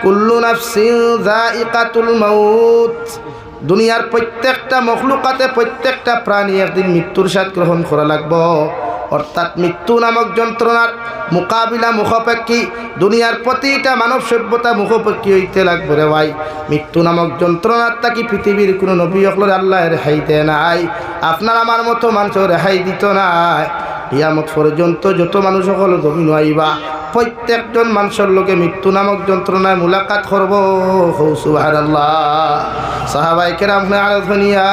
কুল্লু নাফসিন যায়িকাতুল মাউত। দুনিয়ার প্রত্যেকটা মখলুকাতে প্রত্যেকটা প্রাণী একদিন মৃত্যুর স্বাদ গ্রহণ করা লাগবে। অর্থাৎ মৃত্যু নামক যন্ত্রণার মোকাবিলা মুখাপেক্ষী দুনিয়ার প্রতিটা মানব সভ্যতা মুখাপেক্ষী হইতে লাগবে রে ভাই। মৃত্যু নামক যন্ত্রণার তাকি পৃথিবীর কোনো নবী হকলের আল্লাহ রেহাই দেয় নাই, আপনার আমার মতো মানুষ রেহাই দিত নাই। কিয়ামত পর্যন্ত যত মানুষ সকল জমিন আইবা প্রত্যেকজন মানুষের লোকে মৃত্যু নামক যন্ত্রণায় মুলাকাত করব। সুবহানাল্লাহ। সাহাবায়ে কেরাম আরাধনিয়া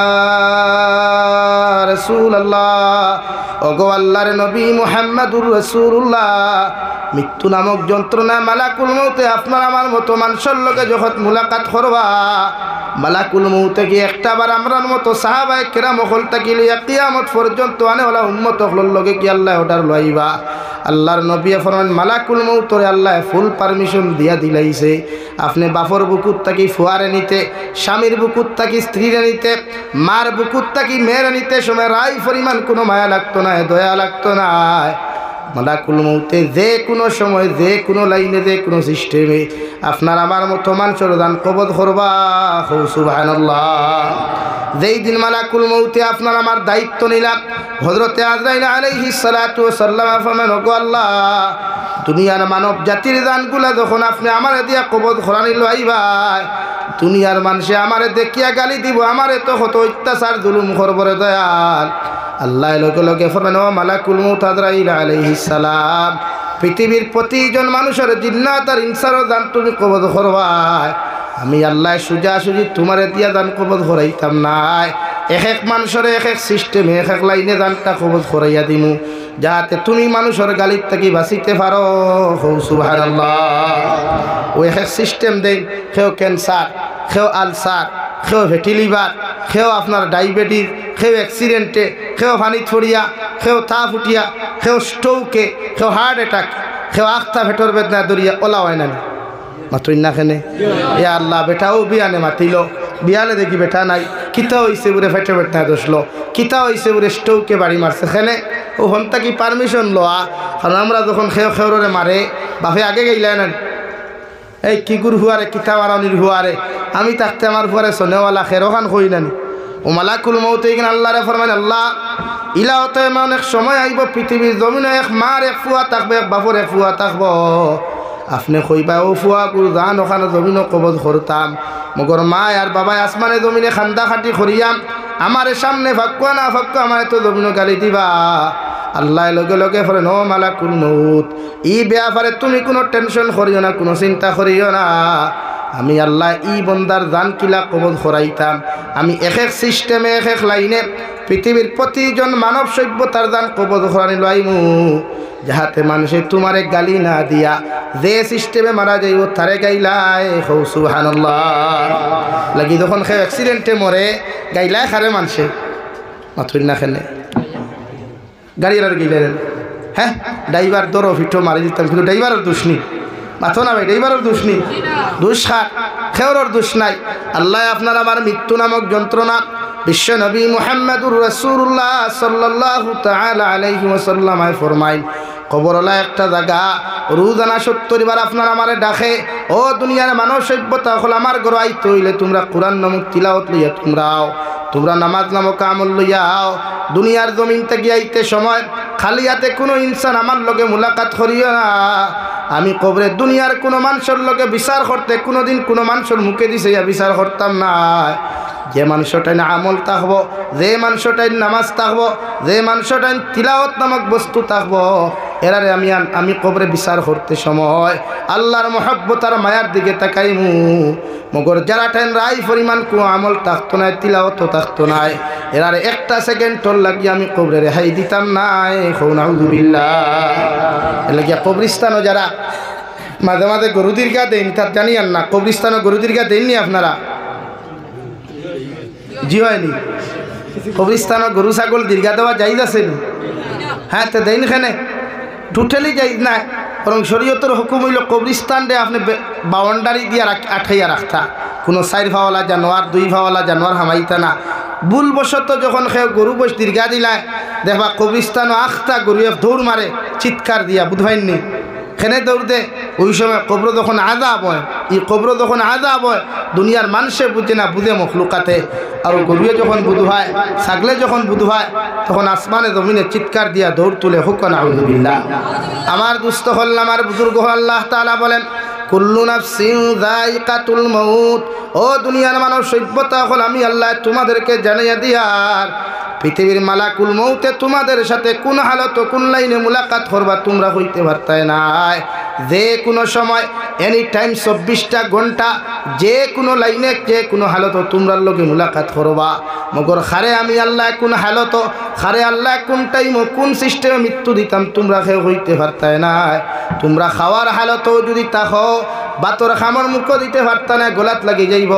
রাসূলুল্লাহ, ওগো আল্লাহর নবী মুহাম্মদুর রাসূলুল্লাহ, মৃত্যু নামক যন্ত্রণা মালাকুল মউতে আপনার আমার মতো মানুষের লোকে যখন মুলাকাত করবা, মালাকুল মউতে কি একটাবার আমরার মতো সাহাবায়ে কেরাম হল তাকিলে কিয়ামত পর্যন্ত আনেওয়ালা উম্মত হলর লোকে কি আল্লাহ অর্ডার লইবা। আল্লাহর নবী ফরমান মালাকুল মউতরে আল্লাহ ফুল পারমিশন দিয়া দিলাইছে। আপনি বাপর বুকুত তাকি ফুয়ারে নিতে, স্বামীর বুকুত তাকি স্ত্রীরে নিতে, মার বুকুত তাকি মেয়েরে নিতে সময় রাই পরিমাণ কোনো মায়া লাগতো না, দয়া লাগতো না। মালাকুল মউতে যে কোনো সময় যে কোনো লাইনে যে কোনো সিস্টেমে আপনার আমার মতো মানুষের দান কবজ করবা। সুবহানাল্লাহ। যেই দিন মালাকুল মউতে আপনার আমার দায়িত্ব নিলাম, হযরতে আজরাইল আলাইহিস সালাতু ওয়াস সালাম ফরমান, ওগো আল্লাহ, দুনিয়ার মানব জাতির দানগুলা যখন আপনি আমারে দিয়া কবজ করানি লইবা, দুনিয়ার মানুষে আমারে দেখিয়া গালি দিব, আমারে তো কত অত্যাচার জুলুম করবরে দয়াল। আল্লাহ লগে লগে ফরমান, ও মালাকুল মউত আজরাইল আলাইহিস সালাম, পৃথিবীর প্রতিজন মানুষের জিন্নাত আর ইনসানের দান তুমি কবজ করবা। আমি আল্লাহ সুজা সুজি তোমারে দিয়া দান কবজ করাইতাম নাই, এক এক মানুষের এক এক সিস্টেমে এক এক লাইনে দানটা কবজ করাইয়া দিমু, যাতে তুমি মানুষের গালির থেকে বাঁচিতে পারো। সুবহানাল্লাহ। ওই এক এক সিস্টেম দেন, কেউ ক্যান্সার, কেউ আলসার, কেউ ফ্যাটি লিভার, কেউ আপনার ডায়াবেটিস, কেউ অ্যাক্সিডেন্টে, কেউ পানি ছড়িয়া, কেউ তা ফুটিয়া, কেউ স্ট্রোকে, কেউ হার্ট অ্যাটাক, কেউ আখতা ফেটর বেদনা দরিয়া ওলা হয় না মাত্রই না খেনে। এ আল্লাহ, বেটাও বিয়ানে মাতিল, বিয়ালে দেখি বেটা নাই, কিতা হইছে বুড়ে ফেটে বেটনা দোষলো, কিতা হইছে বুড়ে স্ট্রোকে বাড়ি মারছে খেনে। ও হন্তা কি পারমিশন লওয়া, কারণ আমরা যখন খেউরে মারে বাপে আগে গেইলেন, এই কি গুর হুয়ারে কিতা মারানির হুয়ারে, আমি থাকতে আমার হুয়ারে সোনেওয়ালা খেরোখান কই নানি। ও মালাকুল মউতে এখানে আল্লাহরে ফরমান, আল্লাহ ইলাহতে এমন এক সময় আইব পৃথিবীর জমিনে এক মার এক ফুয়া থাকবে, এক বাপর এক ফুয়া থাকবো। আপনি কইবা ও ফুয়া গুরু দান ওখানে জমিনও কবজ করতাম, মগর মা আর বাবাই আসমানে জমিনে খান্দা খাটি করিয়াম, আমার সামনে ফাঁকুয়া না ফাঁকুয়া আমার তো জমিনও গালি দিবা। আল্লাহ লগে লগে ফরে, নো মালাকুল মউত, ই ব্যাপারে তুমি কোনো টেনশন করিও না, কোনো চিন্তা করিও না। আমি আল্লাহ ই বন্দার জান কিলা কবজ করাইতাম, আমি এক এক সিস্টেমে এক এক লাইনে পৃথিবীর প্রতিজন মানব সভ্যতার জান কবজ করানি লাইমু, যাহাতে মানুষে তোমারে গালি না দিয়া যে সিস্টেমে মারা যাইব তারে গাইলাই। সুবহানাল্লাহ। লাগি যখন সে অ্যাক্সিডেন্টে মরে গাইলাই খারে মানুষে মাথুর না খেলে গাড়ির আর গেলেন, হ্যাঁ ড্রাইভার দরো ফিটো মারি দিতাম, কিন্তু ড্রাইভারের দোষ নেই, মাথো না ভাই, ড্রাইভারের দোষ নেই, দোষ খার খেওরের দোষ নাই। আল্লাহ আপনার আমার মৃত্যু নামক যন্ত্রণা বিশ্ব নবী মুহাম্মদুর রাসূলুল্লাহ সাল্লাল্লাহু তাআলা আলাইহি ওয়াসাল্লাম ফরমাইন, কবরলা একটা জায়গা, রোজানা 70 বার আপনার আমারে ডাকে, ও দুনিয়ার মানব সভ্যতা হল আমার ঘর আইতে হইলে তোমরা কোরআন নামক তিলাওয়াত লইয়া তোমরাও, তোমরা নামাজ নামক আমল লইয়া আও। দুনিয়ার জমিন থেকে আইতে সময় খালি হাতে কোনো ইনসান আমার লগে মুলাকাত করিও না। আমি কবরে দুনিয়ার কোনো মানুষের লগে বিচার করতে কোনোদিন কোনো মানুষের মুখে দিছে বিচার করতাম না। যে মানুষটাই না আমল থাকবো, যে মানুষটাই নামাজ থাকবো, যে মানুষটাই তিলাওয়াত নামক বস্তু থাকবো, এরারে আমি কবরে বিচার করতে সময় আল্লাহর মহব্বত আর মায়ার দিকে তাকাইমু। মগর যারা টাইম রাই পরিমাণ কোনো আমল থাকতো না, তিলাওয়াত থাকতো না, এরারে একটা সেকেন্ড তোর লাগিয়ে আমি কবরে রেহাই দিতাম নাই। নাউযুবিল্লাহ। এর লাগিয়া কবরিস্তানও যারা মাঝে মাঝে গরু দীর্ঘা দেন, তার জানি আর না, কবরিস্তানও গরু দীর্ঘা দেননি আপনারা? জি হয়নি? কবরিস্তানও গরু ছাগল দীর্ঘা দেওয়া যাইজ আছে নি? হ্যাঁ, তো দেন খানে টোটালি যাইজ না, বরং শরীয়তের হুকুম হইল কবরিস্তান রে আপনি বাউন্ডারি দিয়ে আঠাইয়া রাখতা, কোনো 4 ভাওয়ালা জানোয়ার 2 ভাওয়ালা জানোয়ার হামাইতা না। ভুলবশত যখন সে গরু বস দীর্ঘা দিলায় দেখবা কবরিস্তানও আখতা গরু দৌড় মারে চিৎকার দিয়া, বুধবাইননি খেনে দৌড় দে ওই সময় কবর যখন আযাব হয় এই কবর যখন আযাব হয় দুনিয়ার মানুষে বুঝে না বুঝে মখলুকাতে আর গরুয়ে যখন বুধ হয় ছাগলে যখন বুধ হয় তখন আসমানে জমিনে চিৎকার দিয়া দৌড় তুলে হুকন আউযুবিল্লাহ। আমার দুস্থ হল আমার বুজুর্গ আল্লাহ তাআলা বলেন কুল্লু নাফসিন যায়িকাতুল মাউত। ও দুনিয়ার মানব সভ্যতা হল আমি আল্লাহ তোমাদেরকে জানিয়ে দিয়ার পৃথিবীর মালাকুল মৌতে তোমাদের সাথে কোন হালত কোন লাইনে মুলাকাত করবা তোমরা হইতে পারতাই নাই। যে কোনো সময় এনি টাইম 24টা ঘন্টা যে কোনো লাইনে যে কোনো হালত তোমরা লগে মুলাকাত করবা। মগর খারে আমি আল্লাহ কোন হালত খারে আল্লাহ কোন টাইম কোন সিস্টেমে মৃত্যু দিতাম তোমরা কেউ হইতে পারতাই নাই। তোমরা খাওয়ার হালতও যদি তাকো বাতর খামর মুখ দিতে পারতা না গোলাত লাগি যাইব।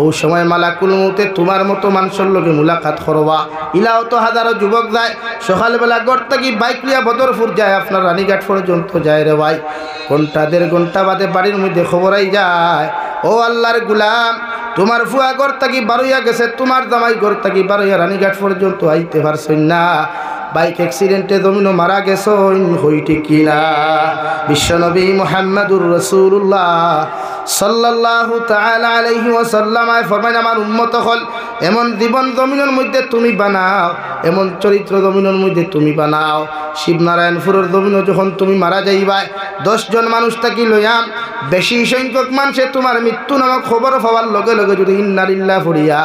ও সময় মালাকুল মৌতে তোমার মতো মানুষের লগে মুলাকাত করবা। ইলাও তো হাজারো যুবক যায় সকালবেলা গড় থেকে বাইক লিয়া বদরপুর যায় আপনার রানীঘাট পর্যন্ত যায় রে ভাই, ঘন্টা দেড় ঘন্টা বাদে বাড়ির মধ্যে খবরাই যায় ও আল্লাহর গুলাম তোমার ফুয়া গড় থেকে বারোইয়া গেছে, তোমার জামাই গড় থেকে বারোইয়া রানীঘাট পর্যন্ত আইতে পারছেন না। বাইক অ্যাক্সিডেন্টে জমিনও মারা গেছেন হইটি কিনা। বিশ্বনবী মুহাম্মদুর রাসূলুল্লাহ সাল্লাল্লাহু তাআলা আলাইহি ওয়াসাল্লাম ফরমায় আমার উম্মত হল এমন জীবন জমিনের মধ্যে তুমি বানাও, এমন চরিত্র জমিনের মধ্যে তুমি বানাও। শিবনারায়ণপুরের জমিনও যখন তুমি মারা যাইবা 10 জন মানুষ থাকি লইয়াম বেশি সংখ্যক মানুষে তোমার মৃত্যু নামক খবর পাওয়ার লগে লগে যদি ইন্না লিল্লাহ পড়িয়া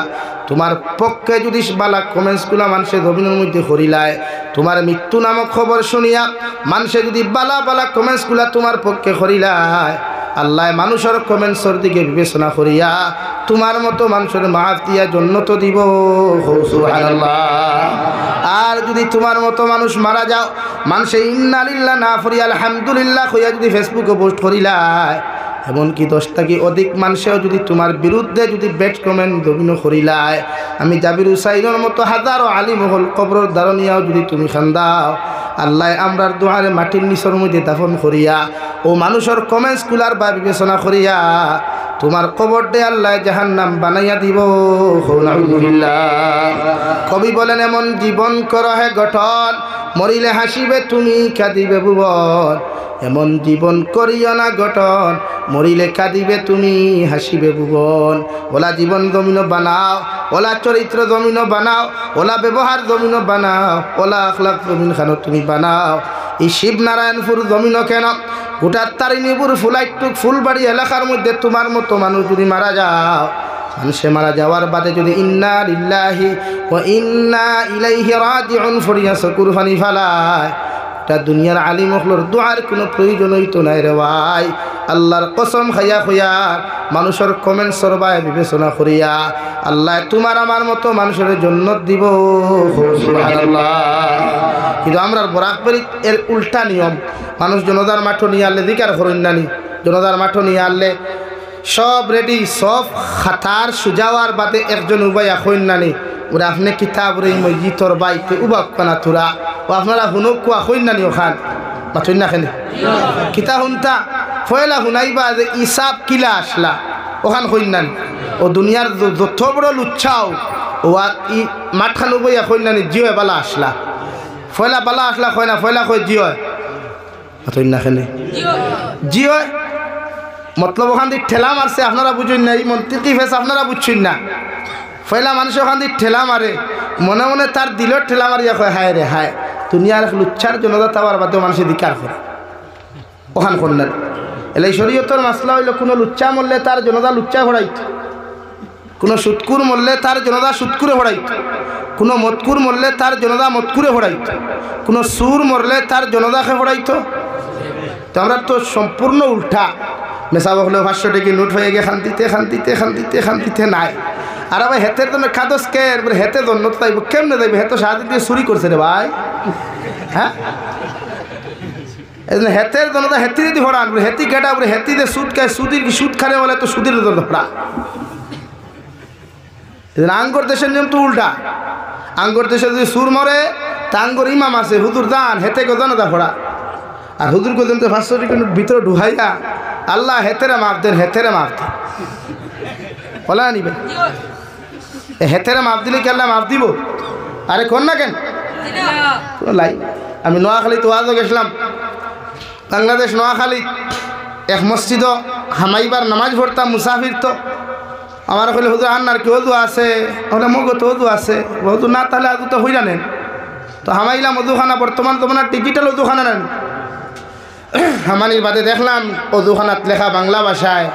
তোমার পক্ষে যদি বালা কমেন্টসগুলা মানুষে জমিনের মধ্যে করিলায় তোমার মৃত্যু নামক খবর শুনিয়া মানুষে যদি বালা বালা কমেন্টসগুলা তোমার পক্ষে করিলায় আল্লাহ মানুষের কমেন্টসের দিকে বিবেচনা করিয়া তোমার মতো মানুষের মাফ দিয়া জান্নাত দিব সুবহানাল্লাহ। আর যদি তোমার মতো মানুষ মারা যাও মানুষে ইন্না লিল্লাহ না পড়িয়া আলহামদুলিল্লাহ কইয়া যদি ফেসবুকে পোস্ট করিলায় এমনকি 10 থেকে অধিক মানুষেও যদি তোমার বিরুদ্ধে যদি ব্যাড কমেন্ট দবিনো করিলায় আমি জাবির হুসাইনের মতো হাজারো আলিম হল কবরের দারণিয়াও যদি তুমি খান্দাও আল্লাহ আমরার দোয়ারে মাটির নিচের মধ্যে দাফন করিয়া ও মানুষের কমেন্টস কুলার বা বিবেচনা করিয়া তোমার কবর দে আল্লাহ জাহান্নাম বানাইয়া দিব। কবি বলেন এমন জীবন করো হে গঠন মরিলে হাসিবে তুমি কাঁদিবে ভুবন। এমন জীবন করিও না গঠন মরিলে কাঁদিবে তুমি হাসিবে ভুবন। ওলা জীবন জমিন বানাও, ওলা চরিত্র জমিন বানাও, ওলা ব্যবহার জমিন বানাও, ওলা আখলাক জমিন খানো তুমি বানাও। এই শিবনারায়ণপুর জমিন কেন গোটার তারিণীপুর ফুলাইটুক ফুলবাড়ি এলাকার মধ্যে তোমার মতো মানুষ যদি মারা যাও মানুষে মারা যাওয়ার বাদে যদি ইন্না লিল্লাহি ওয়া ইন্না ইলাইহি রাজিউন ফরিয়া চকুর ফানি ফালায় তা দুনিয়ার আলিম হলর দোয়ার কোনো প্রয়োজন হইতো নাই রে ভাই। আল্লাহর কসম খাইয়া খুইয়া মানুষের কমেন্ট সরবায় বিবেচনা করিয়া আল্লাহ তোমার আমার মতো মানুষের জান্নাত দিব সুবহানাল্লাহ। কিন্তু আমরা বরাকবাড়ি এর উল্টা নিয়ম, মানুষ জনতার মাঠ নিয়ে আনলে দিকার করেন নানি, জনতার মাঠ নিয়ে আনলে সব রেডি সব খাতার সুজাওয়ার বাদে একজন উবাই এখন নানি ওরা আপনি কিতাব রে মসজিদর বাইতে উবাক কানা তুরা ও আপনারা হুনক কুয়া হইন নানি ওখান মাথুন না খেলে কিতা হুনতা ফয়লা হুনাইবা যে ইসাব কিলা আসলা ওখান হইন নানি ও দুনিয়ার যত বড় লুচ্ছাও ও ই মাঠখান উবাই এখন নানি জিও বালা আসলা ফয়লা বালা আসলা কয় না ফয়লা কয় জিও মাথুন না খেলে জিও মতলব ওখান দিয়ে ঠেলা মারছে আপনারা বুঝুন না, এই মন্ত্রী ফেস আপনারা বুঝছেন না। ফয়লা মানুষ ওখান দিয়ে ঠেলা মারে মনে মনে তার দিলের ঠেলা মারিয়া কয় হায় রে হায় দুনিয়ার লুচ্ছার জনতা তাওয়ার বাদে মানুষের দিকার করে ওখান কন্যার এলে শরীয়তর মাসলা হইল কোনো লুচ্চা মরলে তার জনতা লুচ্চা ভরাইত, কোনো সুৎকুর মরলে তার জনতা সুৎকুরে ভরাইত, কোনো মতকুর মরলে তার জনতা মতকুরে ভরাইত, কোনো সুর মরলে তার জনতাকে ভরাইত। তো আমরা তো সম্পূর্ণ উল্টা মেসা বকলে 500 টাকা নোট হয়ে গিয়ে খান্তিতে খান্তিতে খান্তিতে খান্তিতে নাই। আর আবার হেতের জন্য খাদস কে হেতে জন্য তো তাইব কেমনে যাইবে, হেতো সাহায্য দিয়ে চুরি করছে রে ভাই। হ্যাঁ হেতের জন্য তো হেতি যদি ভরা আনবে হেতি কেটা বলে হেতি দিয়ে সুদ খায় সুদির সুদ খানে বলে তো সুদের জন্য ভরা। আঙ্গর দেশের নিয়ম তো উল্টা, আঙ্গর দেশে যদি সুর মরে তা আঙ্গর ইমাম আছে হুজুর দান হেতে গো জানা ভরা আর হুজুর গো জানতে 500 টাকা ভিতরে ঢুকাইয়া আল্লাহ হেতেরে মাফ দেন হেতেরে মাফ দেন বলা নিবে হেতেরে মাফ দিলে কি আল্লাহ মাফ দিব? আরে কোন না কেন লাই আমি নোয়াখালী তো আজও গেছিলাম বাংলাদেশ নোয়াখালী এক মসজিদ হামাইবার নামাজ পড়তাম মুসাফির তো আমার কইলে হুজুর আন্নার কি ওযু আছে বলে মগো তো ওযু আছে ওযু না তাহলে আজু তো হই জানেন তো হামাইলাম ওযুখানা বর্তমান তোমার ডিজিটাল ওযুখানা নেন হামানির বাদে দেখলাম ওযুখানাত লেখা বাংলা ভাষায়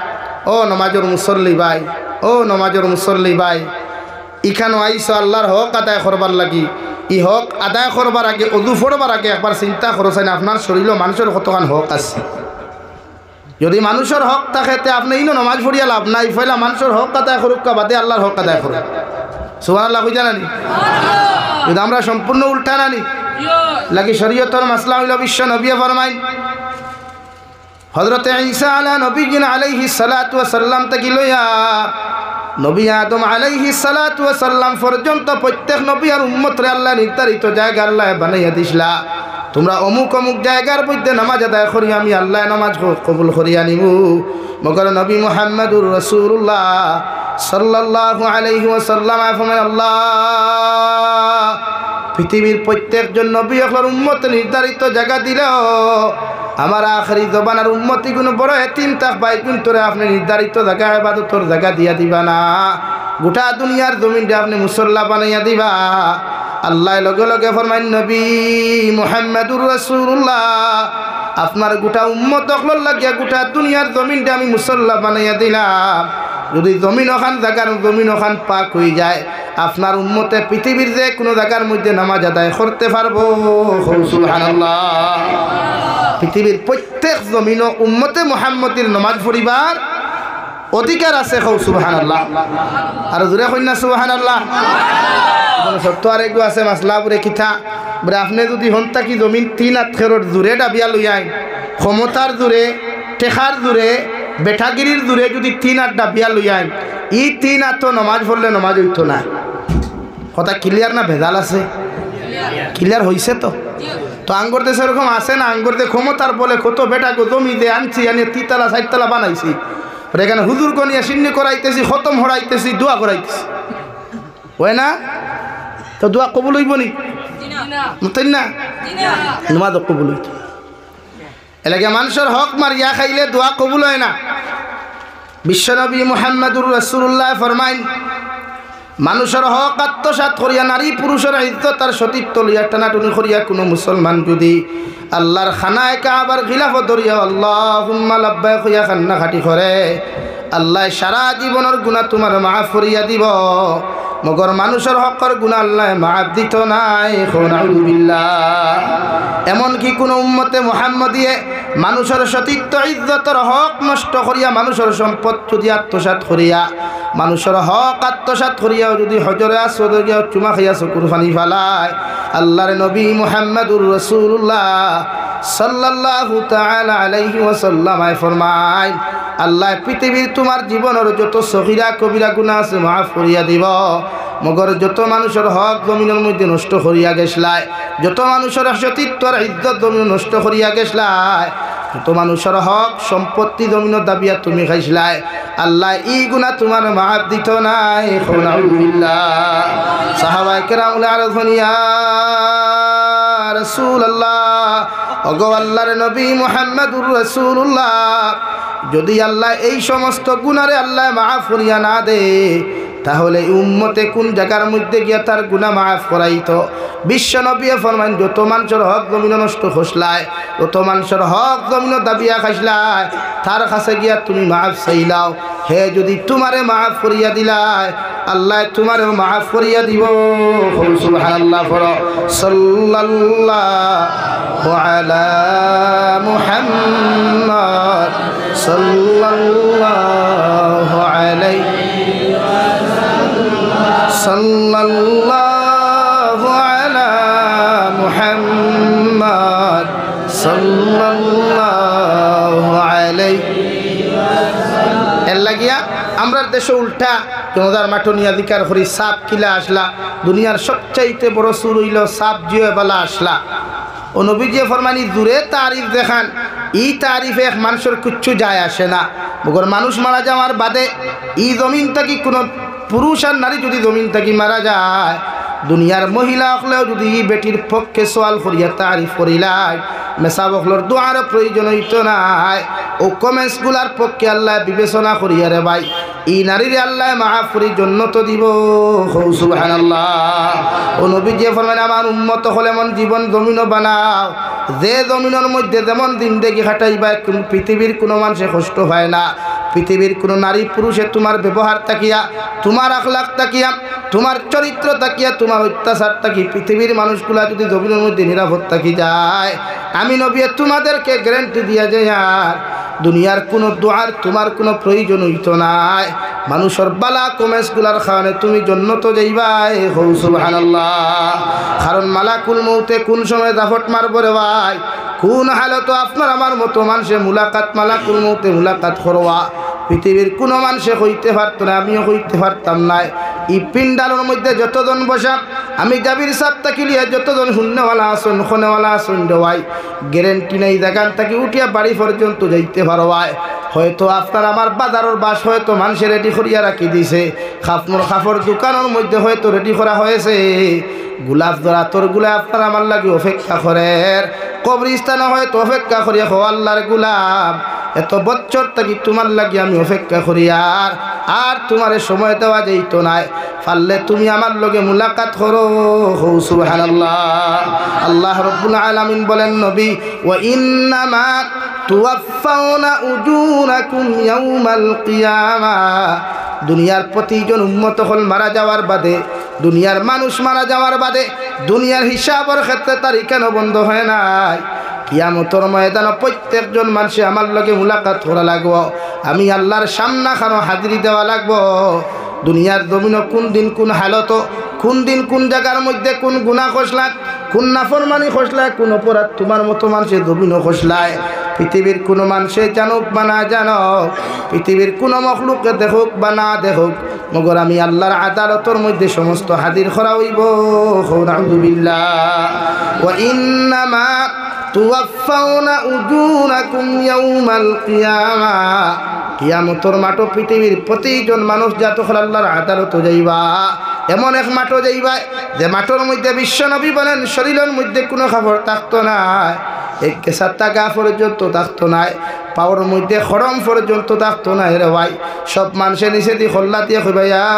ও নমাজের মুসল্লি ভাই ও নমাজের মুসল্লি ভাই ইখানো আইসো আল্লাহর হক আদায় করবার লাগি ই হক আদায় করবার আগে ওযু পড়বার আগে একবার চিন্তা করছেন আপনার শরীর মানুষের কতখান হক আছে যদি মানুষের হক থাকে তে আপনি ইনো নমাজ পড়িয়া লাভ নাই ফেলা মানুষের হক আদায় করুক বাদে আল্লাহর হক আদায় করুক সুবহানাল্লাহ কই জানানি যদি আমরা সম্পূর্ণ উল্টা নানি লাগি শরীয়তের মাসলা হইল বিশ্ব নবী ফরমাইন হযরত ঈসা আলা নবীজিন আলাইহিস সালাতু ওয়াস সালাম থেকে লইয়া নবী আদম আলাইহিস সালাতু ওয়াস সালাম পর্যন্ত প্রত্যেক নবী আর উম্মতরে আল্লাহ নির্ধারিত জায়গা আল্লাহ বানাইয়া দিছলা তোমরা অমুক অমুক জায়গার মধ্যে নামাজ আদায় করি আমি আল্লাহ নামাজ কবুল করিয়া নিব মগর নবী মুহাম্মদুর রাসূলুল্লাহ সাল্লাল্লাহু আলাইহি ওয়াসাল্লাম ফরমান আল্লাহ পৃথিবীর প্রত্যেকজন নবী হলোর উম্মত নির্ধারিত জায়গা দিলেও আমার আখরি জবানার উম্মতি কোনো বড় এতিম থাকবাই কিন্তু আপনি নির্ধারিত জায়গা ইবাদতের জায়গা দিয়া দিবা না গোটা দুনিয়ার জমিনটা আপনি মুসল্লা বানাইয়া দিবা আল্লাহ লগে লগে ফরমাইন নবী মুহাম্মদুর রাসূলুল্লাহ আপনার গোটা উম্মত হলোর লাগিয়া গোটা দুনিয়ার জমিনটা আমি মুসল্লা বানাইয়া দিলাম যদি জমিন ওখান জায়গার জমিন ওখান পাক হয়ে যায় আপনার উম্মতে পৃথিবীর যে কোনো জায়গার মধ্যে নামাজ আদায় করতে পারবো সুবহানাল্লাহ পৃথিবীর প্রত্যেক জমিন উম্মতে মুহাম্মদের নামাজ পড়িবার অধিকার আছে সুবহানাল্লাহ আর জোরে কইনা সুবহানাল্লাহ সত্য আর একটু আছে মাসলাপুরে কিথা বলে আপনি যদি হন্তা কি জমিন 3 আত্রের জোরে ডাবিয়া লইয়াই ক্ষমতার জোরে টেকার জোরে বেঠাগিরির জোরে যদি 3 আট ডাবিয়া লইয়াই ই 3 আট তো নমাজ পড়লে নমাজ হইতো না কথা ক্লিয়ার না ভেজাল আছে ক্লিয়ার হইছে তো তো আঙ্গুর দেশে এরকম আছে না আঙ্গুর দে ক্ষমতার বলে কত বেটাকে জমি দিয়ে আনছি আনি 3 তলা 4 তলা বানাইছি এখানে হুজুর গনিয়া সিন্নি করাইতেছি খতম হরাইতেছি দোয়া করাইতেছি হয় না তো দোয়া কবুল হইব নি মতন না নমাজ কবুল হইত এলাকা মানুষের হক মারিয়া খাইলে দোয়া কবুল হয় না বিশ্বনবী মুহাম্মদুর রাসূলুল্লাহ ফরমাইন মানুষের হক আত্মসাৎ করিয়া নারী পুরুষের ইজ্জত আর সতীত্ব লইয়া টানাটুনি করিয়া কোনো মুসলমান যদি আল্লাহর খানায় কাবার খিলাফত ধরিয়া আল্লাহুম্মা লাব্বাইক কইয়া কান্নাকাটি করে আল্লাহ সারা জীবনের গুনাহ তোমার মাফ করিয়া দিব মগর মানুষের হকের গুনাহ আল্লাহ মাফ দিত নাই নাউযুবিল্লাহ এমন কি কোন উম্মতে মুহাম্মদিয়ে মানুষের সতীত্ব ইজ্জতের হক নষ্ট করিয়া মানুষের সম্পদ যদি আত্মসাৎ করিয়া মানুষের হক আত্মসাৎ করিয়াও যদি হজরে আসওয়াদ গিয়া চুমা খাইয়া চকুর পানি ফালায় আল্লাহর নবী মুহাম্মদুর রাসূলুল্লাহ সাল্লাল্লাহু তাআলা আলাইহি ওয়াসাল্লাম ফরমায় আল্লাহ পৃথিবীর তোমার জীবনের যত সগীরা কবিরা গুনাহ আছে মাফ করিয়া দিব মগর যত মানুষের হক জমিনের মধ্যে নষ্ট করিয়া গেছলাই যত মানুষের সতীত্ব আর ইজ্জত জমিন নষ্ট করিয়া গেছলাই যত মানুষের হক সম্পত্তি জমিনের দাবিয়া তুমি খাইছলাই আল্লাহ এই গুনাহ তোমার মাফ দিত নাই নাউযুবিল্লাহ সাহাবায়ে কেরাম আরজুন ইয়া রাসূলুল্লাহ ওগো আল্লাহর নবী মুহাম্মদুর রাসূলুল্লাহ যদি আল্লাহ এই সমস্ত গুনারে আল্লাহ মাফ করিয়া না দে তাহলে উম্মতে কোন জায়গার মধ্যে গিয়া তার গুনাহ মাফ করাইতো বিশ্ব নবী ফরমান যত মানুষের হক জমিন নষ্ট খসলায় যত মানুষের হক জমিন দাবিয়া খাইছলাই তার কাছে গিয়া তুমি মাফ চাইলাও হে যদি তোমারে মাফ করিয়া দিলায় আল্লাহ তোমারেও মাফ করিয়া দিব সুবহানাল্লাহ ফরো সাল্লাল্লাহু আলা মুহাম্মদ সাল্লাল্লাহু আলাইহি সাল্লাল্লাহু আলা মুহাম্মদ সাল্লাল্লাহু আলাইহি এর লাগিয়া আমরা দেশে উল্টা জনতার মাঠনিয়া অধিকার করি সাপ কিলা আসলা দুনিয়ার সবচাইতে বড় সুর হইল সাপ জিও বেলা আসলা ও নবীজি ফরমানি দূরে তারিফ দেখান এই তারিফে এক মানুষের কিচ্ছু যায় আসে না মগর মানুষ মারা যাওয়ার বাদে এই জমিন থাকি কোনো পুরুষ আর নারী যদি জমিন থাকি মারা যায় দুনিয়ার মহিলা হলেও যদি বেটির পক্ষে সোয়াল করিয়া তারিফ করিলাই মেসাবকলর দোয়ার প্রয়োজন হইত নাই ও কমেন্টসগুলার পক্ষে আল্লাহ বিবেচনা করিয়া রে ভাই ই নারীর আল্লাহ মাফ করি জন্নত দিব সুবহানাল্লাহ ও নবী যে ফরমান আমার উম্মত হলে মন জীবন জমিন বানাও যে জমিনের মধ্যে যেমন জিন্দেগি খাটাইবা পৃথিবীর কোনো মানুষে কষ্ট হয় না পৃথিবীর কোনো নারী পুরুষে তোমার ব্যবহার তাকিয়া তোমার আখলাক তাকিয়া তোমার চরিত্র তাকিয়া তোমার অত্যাচার তাকি পৃথিবীর মানুষগুলা যদি জমিনের মধ্যে নিরাপদ থাকি যায় আমি নবী তোমাদেরকে গ্যারান্টি দিয়া যায় আর দুনিয়ার কোনো দোয়ার তোমার কোনো প্রয়োজন হইতো নাই মানুষের বালা কমেন্টসগুলার কারণে তুমি জন্নত যাইবাই হৌ সুবহানাল্লাহ কারণ মালাকুল মৌতে কোন সময় দাফট মারবো রে ভাই কোন হালত আপনার আমার মতো মানুষে মুলাকাত মালাকুল মৌতে মুলাকাত করবা পৃথিবীর কোনো মানুষে হইতে পারতো না আমিও হইতে পারতাম নাই এই পিন্ডালের মধ্যে যতজন বসা আমি জাবির সাহ তাকিলিয়া যতজন শূন্যওয়ালা আসন খনেওয়ালা আসন দেওয়াই গ্যারেন্টি নেই দেখান তাকে উঠিয়া বাড়ি পর্যন্ত যাইতে পারবাই হয়তো আপনার আমার বাজারের বাস হয়তো মানুষে রেডি করিয়া রাখি দিছে খাফর দোকানের মধ্যে হয়তো রেডি করা হয়েছে গোলাপ ধরা তোরগুলা আপনার আমার লাগে অপেক্ষা করেন কবরস্থানে হয়তো অপেক্ষা করিয়া হো আল্লাহর গোলাপ এত বছর থাকি তোমার লাগি আমি অপেক্ষা করি আর তোমারে সময় দেওয়া যাইত নাই পারলে তুমি আমার লগে মুলাকাত করো সুবহানাল্লাহ আল্লাহ রাব্বুল আলামিন বলেন নবী ওয়া ইন্নামা তুওয়াফাউনা উজুরাকুম ইয়াউমাল কিয়ামাহ দুনিয়ার প্রতিজন উম্মত হল মারা যাওয়ার বাদে দুনিয়ার মানুষ মারা যাওয়ার বাদে দুনিয়ার হিসাবের ক্ষেত্রে তার কেন বন্ধ হয় নাই কিয়ামতের ময়দানে প্রত্যেকজন মানুষে আমার লগে মুলাকাত করা লাগবো আমি আল্লাহর সামনে খানো হাজিরি দেওয়া লাগবো দুনিয়ার জমিন কোন দিন কোন হালত কোন দিন কোন জায়গার মধ্যে কোন গুনাহ খসলায় কোন নাফরমানি খসলায় কোন অপরাধ তোমার মতো মানুষের জমিন খসলায় পৃথিবীর কোনো মানুষে জানুক বা না জানুক পৃথিবীর কোনো মখলুককে দেখুক বা না দেখুক মগর আমি আল্লাহর আদালতের মধ্যে সমস্ত হাজির করা হইব আলহামদুলিল্লাহ ওয়া ইন্নামা তুওয়াফাউনা উজুরাকুম ইয়াউমাল কিয়ামাহ কিয়ামতের মাঠে পৃথিবীর প্রতিজন মানুষ যত আল্লাহর আদালতে যাইবা এমন এক মাঠে যাইবা যে মাঠের মধ্যে বিশ্বনবী বলেন শরীরের মধ্যে কোনো খবর থাকতো না এক কেসার টাকা পর্যন্ত থাকতো নাই পাওয়ার মধ্যে খরম পর্যন্ত থাকতো না রে ভাই সব মানুষের নিচে দিয়ে খোল্লা দিয়ে কইবা ইয়া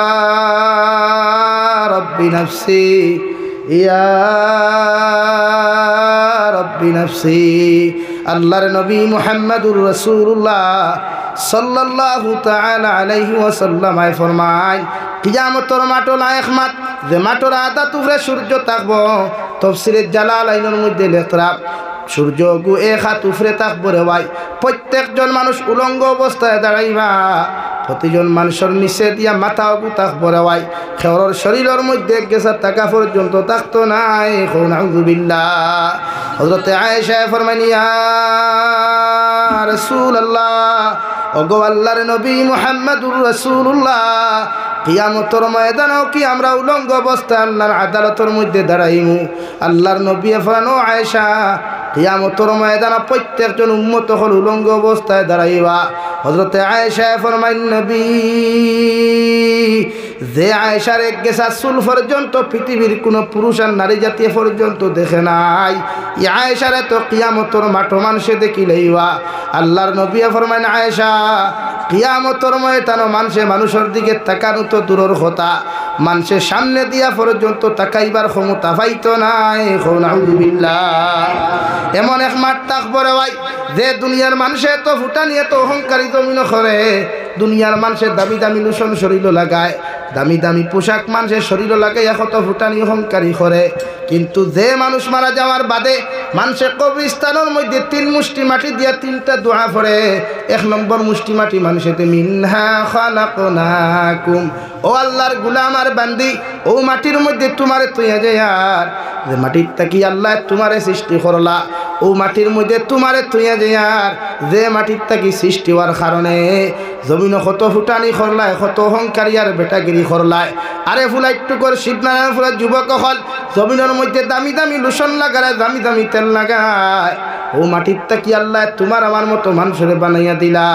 রব্বি নাফসি ইয়া রব্বি নাফসি আল্লাহর নবী মুহাম্মদুর রাসূলুল্লাহ সাল্লাল্লাহু তাআলা আলাইহি ওয়াসাল্লাম আয় ফরমায় কিয়ামতের মাঠে লায়েক মাঠ যে মাঠের আধা তুফরে সূর্য থাকবো তাফসীরে জালালাইনের মধ্যে লেখরা সূর্য গু এক হাত উফরে থাকবো রে ভাই প্রত্যেকজন মানুষ উলঙ্গ অবস্থায় দাঁড়াইবা প্রতিজন মানুষের নিচে দিয়া মাথা গু থাকবো রে ভাই খেওয়ার শরীরের মধ্যে গেছে টাকা পর্যন্ত থাকতো নাই নাউযুবিল্লাহ হযরত আয়েশা ফরমানি ইয়া রাসূলুল্লাহ ওগো আল্লাহর নবী মুহাম্মদুর রাসূলুল্লাহ কিয়ামতের ময়দানেও কি আমরা উলঙ্গ অবস্থায় আল্লাহর আদালতের মধ্যে দাঁড়াইমু আল্লাহর নবী ফরমানো আয়েশা কিয়ামতের ময়দানে প্রত্যেকজন উম্মত হল উলঙ্গ অবস্থায় দাঁড়াইবা হযরত আয়েশা ফরমাইন নবী যে আয়েশার এক গেছা চুল পর্যন্ত পৃথিবীর কোনো পুরুষ আর নারী জাতীয় পর্যন্ত দেখে নাই এই আয়েশারে তো কিয়ামতের মাঠ মানুষে দেখিলেইবা আল্লাহর নবী ফরমাইন আয়েশা কিয়ামতের ময়দানে মানুষের দিকে তাকানো তো দূরের কথা মানুষের সামনে দিয়া পর্যন্ত তাকাইবার ক্ষমতা পাইতো নাই নাউযুবিল্লাহ এমন এক মাঠ থাকবো রে ভাই যে দুনিয়ার মানুষে তো ফুটানি এত অহংকারী জমিন করে দুনিয়ার মানুষের দামি দামি লোশন শরীর লাগায় দামি দামি পোশাক মানুষের শরীর লাগাইয়া কত ফুটানি অহংকারী করে কিন্তু যে মানুষ মারা যাওয়ার বাদে মানুষের কবরস্থানের মধ্যে 3 মুষ্টি মাটি দিয়া 3টা দোয়া পড়ে 1 নম্বর মুষ্টি মাটি মানুষেতে মিনহা খালাকনাকুম ও আল্লাহর গোলাম আর বান্দি ও মাটির মধ্যে তোমারে তুইয়া যায় আর যে মাটির তাকি আল্লাহ তোমারে সৃষ্টি করলা ও মাটির মধ্যে তোমারে তুইয়া যায় আর যে মাটির তাকি সৃষ্টি হওয়ার কারণে জমিন কত ফুটানি করলায় কত অহংকারী আর বেটাগিরি করলায় আরে ফুলা একটু করে শিবনারায়ণ ফুলের যুবক হল জমিনের মধ্যে দামি দামি লোশন লাগায় দামি দামি তেল লাগায় ও মাটির তাকি আল্লাহ তোমার আমার মতো মানুষের বানাইয়া দিলা।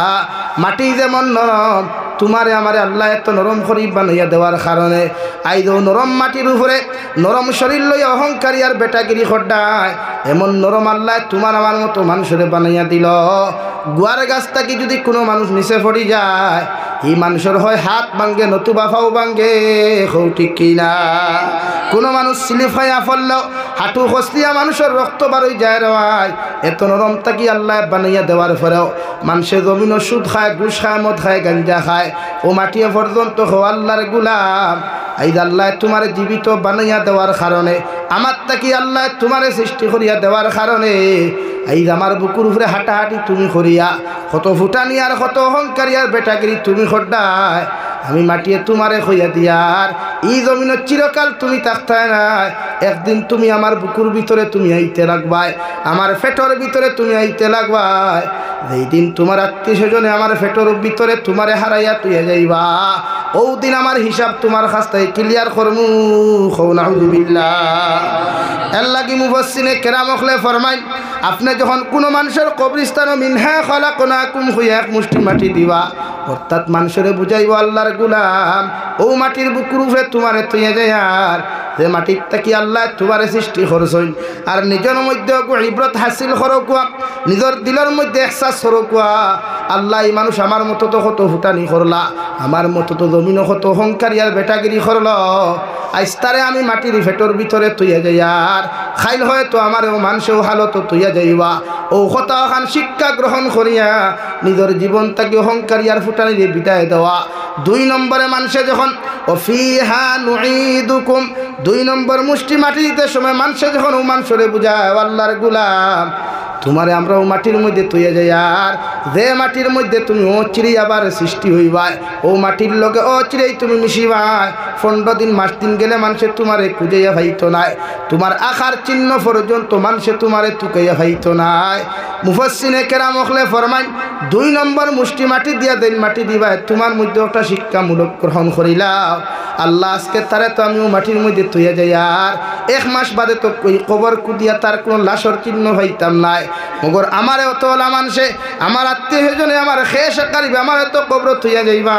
মাটি যেমন নরম, তোমারে আমারে আল্লাহ এত নরম শরীর বানাইয়া দেওয়ার কারণে আইজ নরম মাটির উপরে নরম শরীর লইয়া অহংকারী আর বেটাগিরি খড্ডায় এমন নরম আল্লাহ তোমার আমার মতো মানুষের বানাইয়া দিল। গুয়ার গাছ থাকি যদি কোনো মানুষ নিচে পড়ি যায়, এই মানুষের হয় হাত ভাঙ্গে নতুবা ফাও ভাঙ্গে, হৌ ঠিক কিনা? কোনো মানুষ স্লিপ হইয়া পড়লেও হাঁটু খসলিয়া মানুষের রক্ত বারোই যায় রয়। এত নরম থাকি আল্লাহ বানাইয়া দেওয়ার পরেও মানুষের জমিন সুদ খায়, ঘুষ খায়, মদ খায়, গাঞ্জা খায়। ও মাটিয়ে পর্যন্ত হো আল্লাহর গুলাম। আইজ আল্লাহ তোমার জীবিত বানাইয়া দেওয়ার কারণে, আমার তাকি আল্লাহ তোমারে সৃষ্টি করিয়া দেওয়ার কারণে আইজ আমার বুকুর উপরে হাঁটাহাঁটি তুমি করিয়া, কত ফুটানি আর কত অহংকারী আর বেটাগিরি তুমি খড্ডায় আমি মাটিয়ে তোমারে হইয়া দিয়ার। এই জমিনের চিরকাল তুমি থাকতায় নাই, একদিন তুমি আমার বুকুর ভিতরে তুমি আইতে লাগবাই, আমার ফেটর ভিতরে তুমি আইতে লাগবাই। যেই দিন তোমার আত্মীয় স্বজনে আমার ফেটর ভিতরে তোমারে হারাইয়া তুই যাইবা, ও দিন আমার হিসাব তোমার কাছটাই ক্লিয়ার করমু। নাউযুবিল্লাহ। আল্লাহ কি মুফাসসিরে কেরাম হলে ফরমাই, আপনি যখন কোনো মানুষের কবরস্থান মিনহা খালাকনাকুম হইয়া এক মুষ্টি মাটি দিবা, অর্থাৎ মানুষের বুঝাইব আল্লাহর গুলাম ও মাটির বুকুর উপরে তোমারে তুইয়া যায়, আর যে মাটির থাকি আল্লাহ তোমারে সৃষ্টি করছইন, আর নিজের মধ্যে ইবরত হাসিল করকুয়া, নিজের দিলের মধ্যে এহসাস করকুয়া আল্লাহ এই মানুষ আমার মতো তো কত ফুটানি করলা, আমার মতো তো জমিন কত অহংকারী আর বেটাগিরি করল, আইস্তারে আমি মাটির ফেটর ভিতরে তুইয়া যাই, আর খাইল হয়তো আমারও মানুষেও হালত তুইয়া যাইবা। ও কথা খান শিক্ষা গ্রহণ করিয়া নিজের জীবন তাকে অহংকারী আর ফুটানিরে বিদায় দেওয়া। 2 নম্বরে মানুষে যখন অফিহা নুঈদুকুম, 2 নম্বর মুষ্টি মাটি দিতে সময় মানুষে যখন ও মানুষরে বুঝায় আল্লাহর গুলাম তোমারে আমরা ও মাটির মধ্যে তুইয়া যাই, আর যে মাটির মধ্যে তুমি অচিরে আবার সৃষ্টি হইবাই, ও মাটির লগে অচিরেই তুমি মিশিবাই। 15 দিন মাস দিন গেলে মানুষে তোমারে খুঁজাইয়া ভাইতো নাই, তোমার আখার চিহ্ন পর্যন্ত মানুষে তোমারে তুকাইয়া ভাইতো নাই। মুফাসসিরে কেরাম হলে ফরমাই, 2 নম্বর মুষ্টি মাটি দিয়া দেন মাটি দিবাই, তোমার মধ্যে একটা শিক্ষামূলক গ্রহণ করিলাম। আল্লাহ আজকে তারে তো আমিও মাটির মধ্যে তুইয়া যাই, আর 1 মাস বাদে তো কবর কুদিয়া তার কোনো লাশর চিহ্ন ভাইতাম নাই। মগর আমারে অতলা মানুষে আমার আত্মীয় স্বজনে আমার খেয়ে কারিবে আমার তো কবর তুইয়া যাইবা।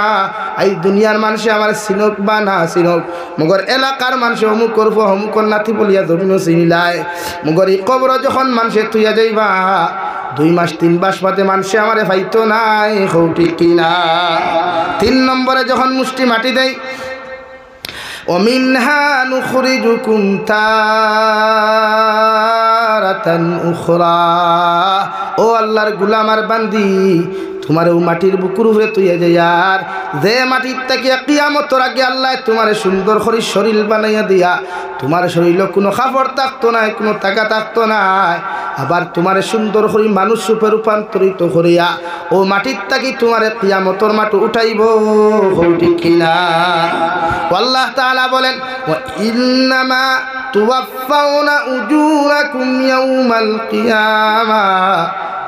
এই দুনিয়ার মানুষে আমার চিনক বা না চিনক, মগর এলাকার মানুষে অমুক করবো অমুকর নাতি বলিয়া জমিনও চিনিলায়, মগর এই কবর যখন মানুষে তুইয়া যাইবা 2 মাস 3 মাস বাদে মানুষে আমারে ভাইতো নাই, হৌ ঠিক কিনা? 3 নম্বরে যখন মুষ্টি মাটি দেয়, ومنها نخرجكم تارة أخرى, ও আল্লাহর গোলাম আর বান্দি তোমার ও মাটির বুকুর উপরে তুইয়া যায়, আর যে মাটির থেকে কিয়ামতের আগে আল্লাহ তোমার সুন্দর করে শরীর বানাইয়া দিয়া, তোমার শরীরে কোনো খাবার থাকতো নাই, কোনো টাকা থাকতো নাই, আবার তোমার সুন্দর করে মানুষ রূপে রূপান্তরিত করিয়া ও মাটির থেকে তোমার কিয়ামতের মাটি উঠাইব, ঠিক কিনা? আল্লাহ তাআলা বলেন, ওয়া ইন্নামা তুওয়াফাউনা উজুরাকুম ইয়াউমাল কিয়ামাহ,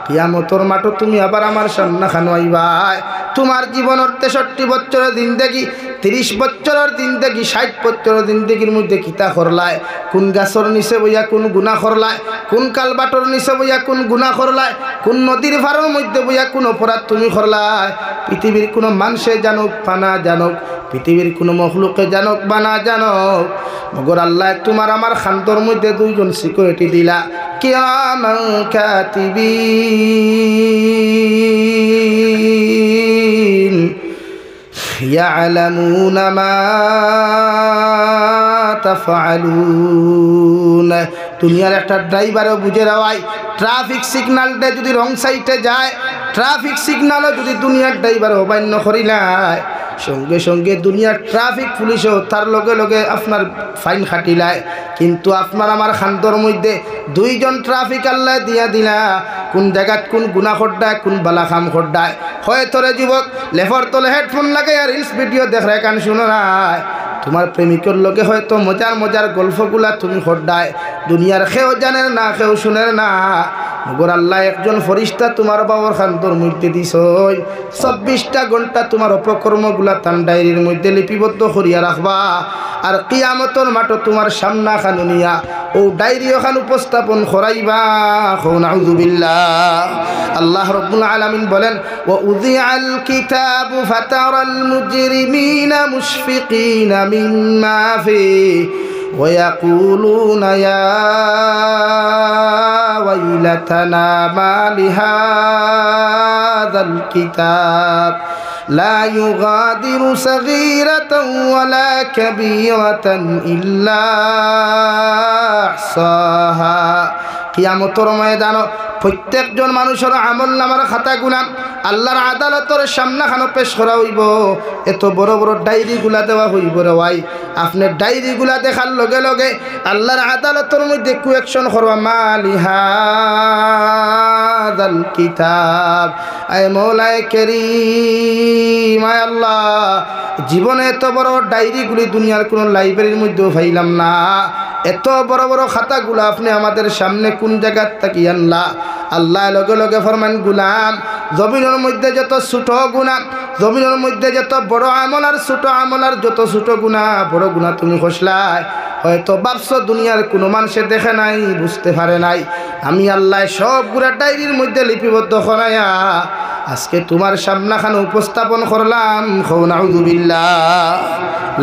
কিয়ামতের মাঠে তুমি আবার আমার সামনে খানো আইবাই। তোমার জীবনের 63 বছরের জিন্দেগি, 30 বছরের জিন্দেগি, 60 বছরের জিন্দেগির মধ্যে কিতা করলায়, কোন গাছর নিচে বইয়া কোন গুনাহ করলায়, কোন কালবাটর নিচে বইয়া কোন গুনাহ করলায়, কোন নদীর ভারের মধ্যে বইয়া কোন অপরাধ তুমি করলায়। পৃথিবীর কোনো মানুষে জানুক বা না জানুক, পৃথিবীর কোনো মখলুকে জানুক বা না জানুক, মগর আল্লাহ তোমার আমার খান্তর মধ্যে 2 জন সিকিউরিটি দিলা, কিরামান কাতিবিন ইয়ালামুনা মা তাফআলুন। দুনিয়ার একটা ড্রাইভারও বুঝে রাওয়াই, ট্রাফিক সিগন্যালটা যদি রং সাইডে যায়, ট্রাফিক সিগন্যালও যদি দুনিয়ার ড্রাইভার অমান্য করিলায়, সঙ্গে সঙ্গে দুনিয়ার ট্রাফিক পুলিশও তার লগে লগে আপনার ফাইন খাটিলায়। কিন্তু আপনার আমার খান্তর মধ্যে 2 জন ট্রাফিক আল্লাহ দিয়া দিলা, কোন জায়গাত কোন গুনাহ খড্ডায়, কোন বালা কাম খড্ডায়। হয়তো রে যুবক লেফর তলে হেডফোন লাগাই আর রিলস ভিডিও দেখায় কান শুনো নাই, তোমার প্রেমিকের লগে হয়তো মজার মজার গল্পগুলা তুমি খড্ডায়, দুনিয়ার কেউ জানে না, কেউ শুনে না। মগর আল্লাহ একজন ফরিস্তা তোমার বাবার খান্তর মধ্যে দিছই 24টা ঘন্টা তোমার অপকর্মগুলা তান ডায়েরির মধ্যে লিপিবদ্ধ করিয়া রাখবা আর কিয়ামতের মাঠ তোমার সামনা খানুনিয়া ও ডায়েরি ওখান উপস্থাপন করাইবা নাউযুবিল্লাহ আল্লাহ রাব্বুল আলামিন বলেন ওয়া উযিআল কিতাবু ফাতারাল মুজরিমিনা মুশফিকিনা মিম্মা ফিহি ويقولون يا ويلتنا ما لهذا الكتاب لا يغادر صغيرة ولا كبيرة إلا أحصاها কিয়ামতের ময়দানে প্রত্যেকজন মানুষের আমলনামার খাতা গুনাহ আল্লাহর আদালতের সামনাখানে পেশ করা হইব এত বড় বড় ডায়েরিগুলা দেওয়া হইব রে ভাই আপনার ডায়েরিগুলা দেখার লগে লগে আল্লাহর আদালতের মধ্যে কুয়েকশন করবা মালিহাদাল কিতাব আয় মওলায়ে কারীম আয় আল্লাহ জীবনে এত বড় ডায়েরিগুলি দুনিয়ার কোন লাইব্রেরির মধ্যেও পাইলাম না এত বড় বড় খাতাগুলো আপনি আমাদের সামনে কোন জায়গা থেকে আনলা আল্লাহ লগে লগে ফরমান গুলাম জমিনের মধ্যে যত ছোট গুনাহ জমিনের মধ্যে যত বড় আমল আর ছোট আমল আর যত ছোট গুনাহ বড় গুনাহ তুমি খসলাই হয়তো ভাবছো দুনিয়ার কোনো মানুষে দেখে নাই বুঝতে পারে নাই আমি আল্লাহ সবগুলা ডায়েরির মধ্যে লিপিবদ্ধ করাইয়া আজকে তোমার সামনাখানে উপস্থাপন করলাম নাউযুবিল্লাহ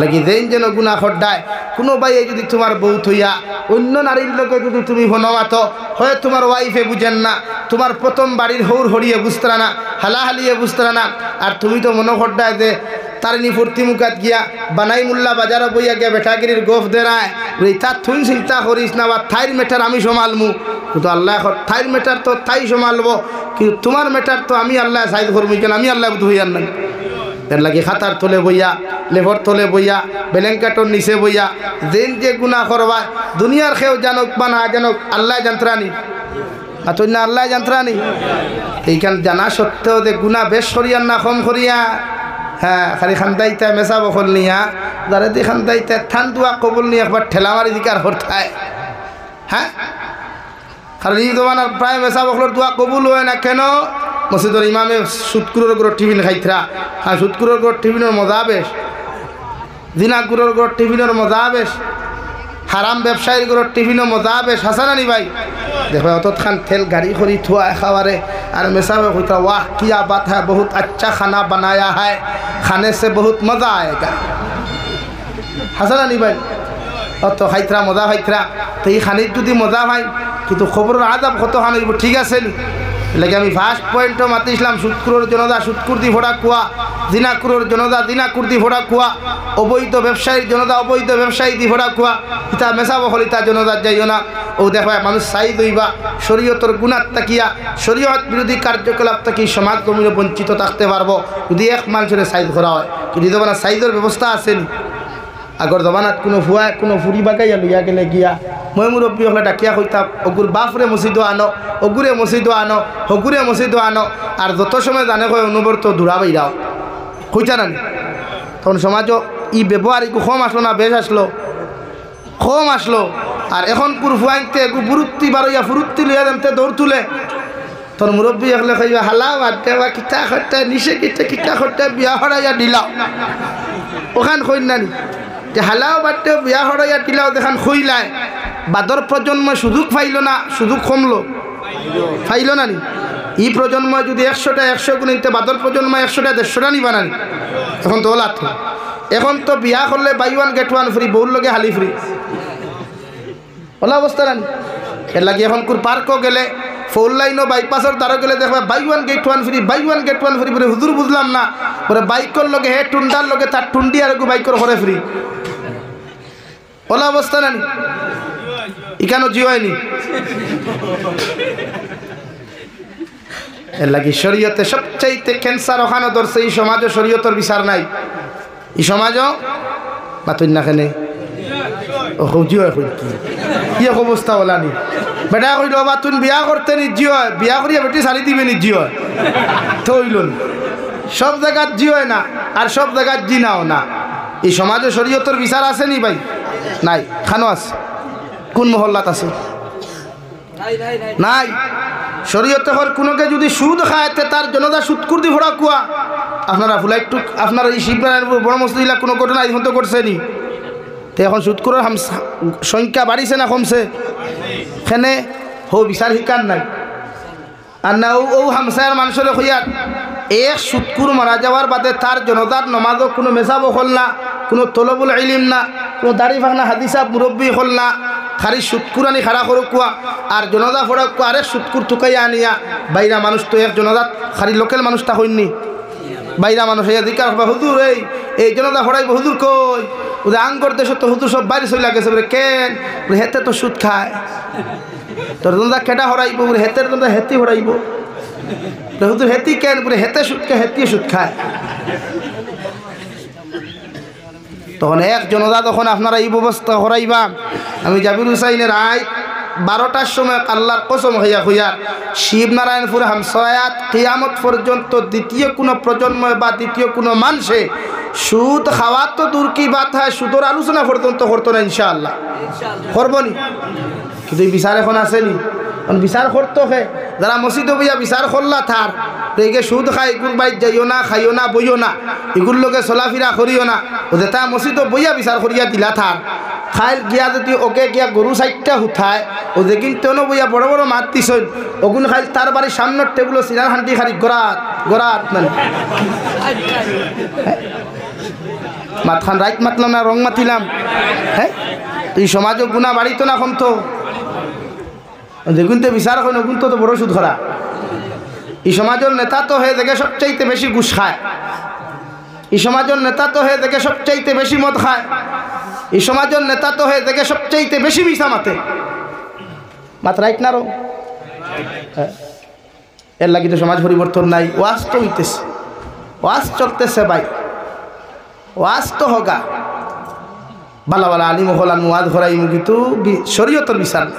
লাগি দেন যেন গুনাহ খড্ডায় কোনো ভাই যদি তোমার বউ থইয়া অন্য নারীর লোকে যদি তুমি হনমাতো হয় তোমার ওয়াইফে বুঝেন না তোমার প্রথম বাড়ির হৌর হরিয়ে বুঝতরা না হালাহালিয়ে বুঝতরা না আর তুমি তো মনে খড্ডায় যে তারিনী ফুর্তি মুখাত গিয়া বানাই মুল্লা বাজারে বইয়া গিয়া বেটাগিরির গোফ দেরায় তার থুই চিন্তা করিস না বা থাইর মেটার আমি সমালমু কিন্তু আল্লাহ থাইর মেটার তো তাই সমালবো কিন্তু তোমার মেটার তো আমি আল্লাহ সাইদ করবি কেন আমি আল্লাহ ধুইয়ার না এর লাগে খাতার তোলে বইয়া লেভর তোলে বইয়া বেলেঙ্কাটোর নিচে বইয়া যেন যে গুনাহ করবা দুনিয়ার খেয়েও জানুক বা না জানুক আল্লাহ যন্ত্রানি আর তুই না আল্লাহ যন্ত্রানি এইখান জানা সত্ত্বেও যে গুনাহ বেশ করিয়ার না কম করিয়া হ্যাঁ খালি খান্দাইতে মেসা বকল নিয়া যারা দিয়ে খান্দাইতে থান দুয়া কবল নিয়ে একবার ঠেলা মারি দিকার হরতায় হ্যাঁ খালি তোমার প্রায় মেসা বকলর দোয়া কবুল হয় না কেন মসজিদের ইমামে সুৎকুরের গড় টিফিন খাইতরা হ্যাঁ সুৎকুরের গড় টিফিনের মজা বেশ দিনাকুরের গড় টিফিনের মজা বেশ হারাম ব্যবসায়ীর গড় টিফিনের মজা বেশ হাসানানি ভাই দেখো অত খান তেল গাড়ি করি থুয়া খাওয়ারে আর মেসাবে কইতা वाह क्या बात है बहुत अच्छा खाना बनाया है खाने से बहुत मज़ा आएगा হাসানানি ভাই অত খাইতরা মজা খাইতরা তো এই খানির যদি মজা হয় কিন্তু খবরের আদাব কত খান হইব ঠিক আছে নি লাগে আমি ফার্স্ট পয়েন্টও মাতিছিলাম সুৎকুরের জনতা সুৎকুর দি ফোড়া কুয়া দিনাকুরের জনতা দিনাকুর দি ফোড়া কুয়া অবৈধ ব্যবসায়ীর জনতা অবৈধ ব্যবসায়ী দি ফোড়া কুয়া ইতা মেসা বহলিতা জনতা যাইও না ও দেখো মানুষ সাইদ হইবা শরীয়তর গুণাত তাকিয়া শরীয়ত বিরোধী কার্যকলাপ থাকি সমাজ জমিনে বঞ্চিত থাকতে পারবো যদি এক মানুষের সাইদ করা হয় কিন্তু জমানা সাইদের ব্যবস্থা আসেনি আগর জমানাত কোনো ফুয়া কোনো ফুরি বাগাইয়া লইয়া গেলে গিয়া মই মুরব্বী হলে ডাকিয়া কইতাম অগুর বাপরে মসজিদও আনো অগুরে মসজিদও আনো হগুরে মসজিদও আনো আর যত সময় জানে কয় অনুবর্ত দূরা বাইরাও কইতা না তখন সমাজও ই ব্যবহার একটু কম আসলো না বেশ আসলো কম আসলো আর এখন পুর ফুয়াইতে একটু বুরুত্তি বারইয়া ফুরুত্তি লইয়া দেমতে দৌড় তুলে তোর মুরব্বী হলে কইবা হালা বাদে বা কিতা খরটা নিচে কিতা খরটা বিয়া হরাইয়া দিলাও ওখান কই নানি যে হালাও বাদে বিয়া হরাইয়া দিলাও দেখান খইলায় বাদর প্রজন্ম সুযোগ পাইল না সুযোগ কমলো পাইল না নি ই প্রজন্ম যদি 100টা 100 গুণ নিতে বাদর প্রজন্ম 100টা 150টা নিবা না এখন তো ওলাত এখন তো বিয়া করলে buy one get one free বহুর লগে হালি ফ্রি ওলা অবস্থা না এর লাগে এখন কোর পার্কও গেলে ফোর লাইনও বাইপাসের দ্বারা গেলে দেখবা buy one get one free buy one get one free বলে হুজুর বুঝলাম না পরে বাইকর লগে হে টুন্ডার লগে তার টুন্ডি আর বাইকর ঘরে ফ্রি ওলা অবস্থা না ইখানো জি হয়নি এর লাগি শরীয়তে সবচাইতে ক্যান্সার ওখানে ধরছে এই সমাজও শরীয়তের বিচার নাই এই সমাজও বাতুন না কেনে ও জি হয় কি অবস্থা বলা নি বেটা কইল বাতুন বিয়া করতে নি জি হয় বিয়া করিয়া বেটি শাড়ি দিবে নি জি হয় থইল সব জায়গাত জি হয় না আর সব জায়গাত জি নাও না এই সমাজে শরীয়তের বিচার আছে নি ভাই নাই খানো আছে কোন মহল্লাত আছে নাই শরীয়তে হর কোনোকে যদি সুদ খায় তার জনতা সুদকুর দি ভরা কুয়া আপনারা ফুলাই একটু আপনার এই শিবনারায়ণপুর বড় মসজিদা কোনো ঘটনা এই মতো করছেনি তো এখন সুদকুরের সংখ্যা বাড়িছে না কমছে সেনে হো বিচার শিকার নাই আর না ও হামসায়ের মানুষের হইয়ার এক সুদকুর মারা যাওয়ার বাদে তার জনতার নমাজও কোনো মেসাবো হল না কোনো তলবুল ইলিম না কোনো দাড়ি ভাঙনা হাদিসা মুরব্বী হল না খালি সুদকুর আনি খাড়া করো কুয়া আর জনতা ফোড়া কুয়া আরেক সুদকুর টুকাইয়া আনিয়া বাইরা মানুষ তো এক জনতাত খালি লোকাল মানুষটা হইনি বাইরা মানুষ হইয়া দিকার হুজুর এই জনতা ফোড়াইব হুজুর কই ওদের আঙ্গর দেশে তো হুজুর সব বাইরে চলে গেছে বলে কেন হেতে তো সুদ খায় তোর জনতা কেটা হরাইব বলে হেতের জনতা হেতি হরাইব হুজুর হেতি কেন বলে হেতে সুদ খায় হেতি সুদ খায় তখন এক জনতা তখন আপনারা এই ব্যবস্থা হরাইবা আমি জাবির হুসাইনের আয় 12টার সময় আল্লাহর কসম হইয়া হইয়া শিবনারায়ণপুর হামসায়াত কিয়ামত পর্যন্ত দ্বিতীয় কোনো প্রজন্ম বা দ্বিতীয় কোনো মানুষে সুদ খাওয়া তো দূর কি বাত হয় সুদর আলোচনা পর্যন্ত করতো না ইনশাআল্লাহ করবো নি কিন্তু বিচার এখন আসেনি বিচার করতো হে যারা মসজিদ বইয়া বিচার করলা থার এইকে সুদ খাই এগুলো বাইর যাইও না খাইও না বইও না এগুলোর লোকে চলাফিরা করিও না ও যেটা মসজিদ বইয়া বিচার করিয়া দিলা থার খাইল গিয়া যদি ওকে গিয়া গরু সাইডটা উঠায় ও যে কিন্তু বইয়া বড় বড় মাত দিছন ওগুন খাইল তার বাড়ির সামনের টেবিল সিনার হান্টি খালি গড়াত গড়াত মানে মাতখান রাইট মাতলাম না রং মাতিলাম হ্যাঁ এই সমাজও গুণা বাড়িত না এখন তো দেখুন তো বিচার হয় নগুন তো বড় সুদ ধরা এই সমাজের নেতা তো হয়ে দেখে সবচাইতে বেশি ঘুষ খায় এই সমাজের নেতা তো হয়ে দেখে সবচাইতে বেশি মদ খায় এই সমাজের নেতা তো হয়ে দেখে সবচাইতে বেশি মিশা মাতে মাত রাইট না রো এর লাগি তো সমাজ পরিবর্তন নাই ওয়াজ তো হইতেছে ওয়াজ চলতেছে ভাই ওয়াজ তো হগা বালা বালা আলিম হলান ওয়াজ ঘরাই কিন্তু শরীয়তের বিচার নেই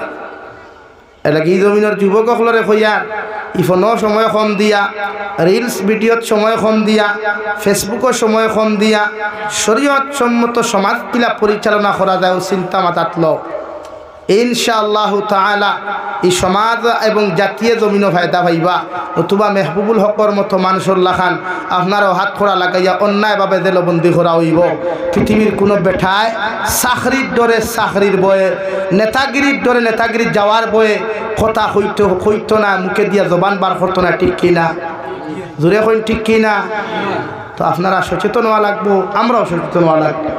এর লাগি এই জমিনের যুবকসকলরে কইয়ার ইফোনও সময় কম দিয়া রিলস ভিডিওত সময় কম দিয়া ফেসবুকও সময় কম দিয়া শরীয়ত সম্মত সমাজ কিলা পরিচালনা করা যায় চিন্তা মাথাত লও ইনশাআল্লাহ তাআলা এই সমাজ এবং জাতীয় জমিনও ফায়দা পাইবা নতুবা মেহবুবুল হকর মতো মানুষের লাখান আপনারও হাত খোড়া লাগাইয়া অন্যায়ভাবে জেলবন্দি করা হইব পৃথিবীর কোনো বেঠায় চাকরির ডরে চাকরির বয়ে নেতাগিরির ডরে নেতাগিরির যাওয়ার বয়ে কথা হইতো না মুখে দিয়া জবান বার করতো না ঠিক কিনা জোরে কইন ঠিক কিনা তো আপনারা সচেতন হওয়া লাগবো আমরাও সচেতন হওয়া লাগবো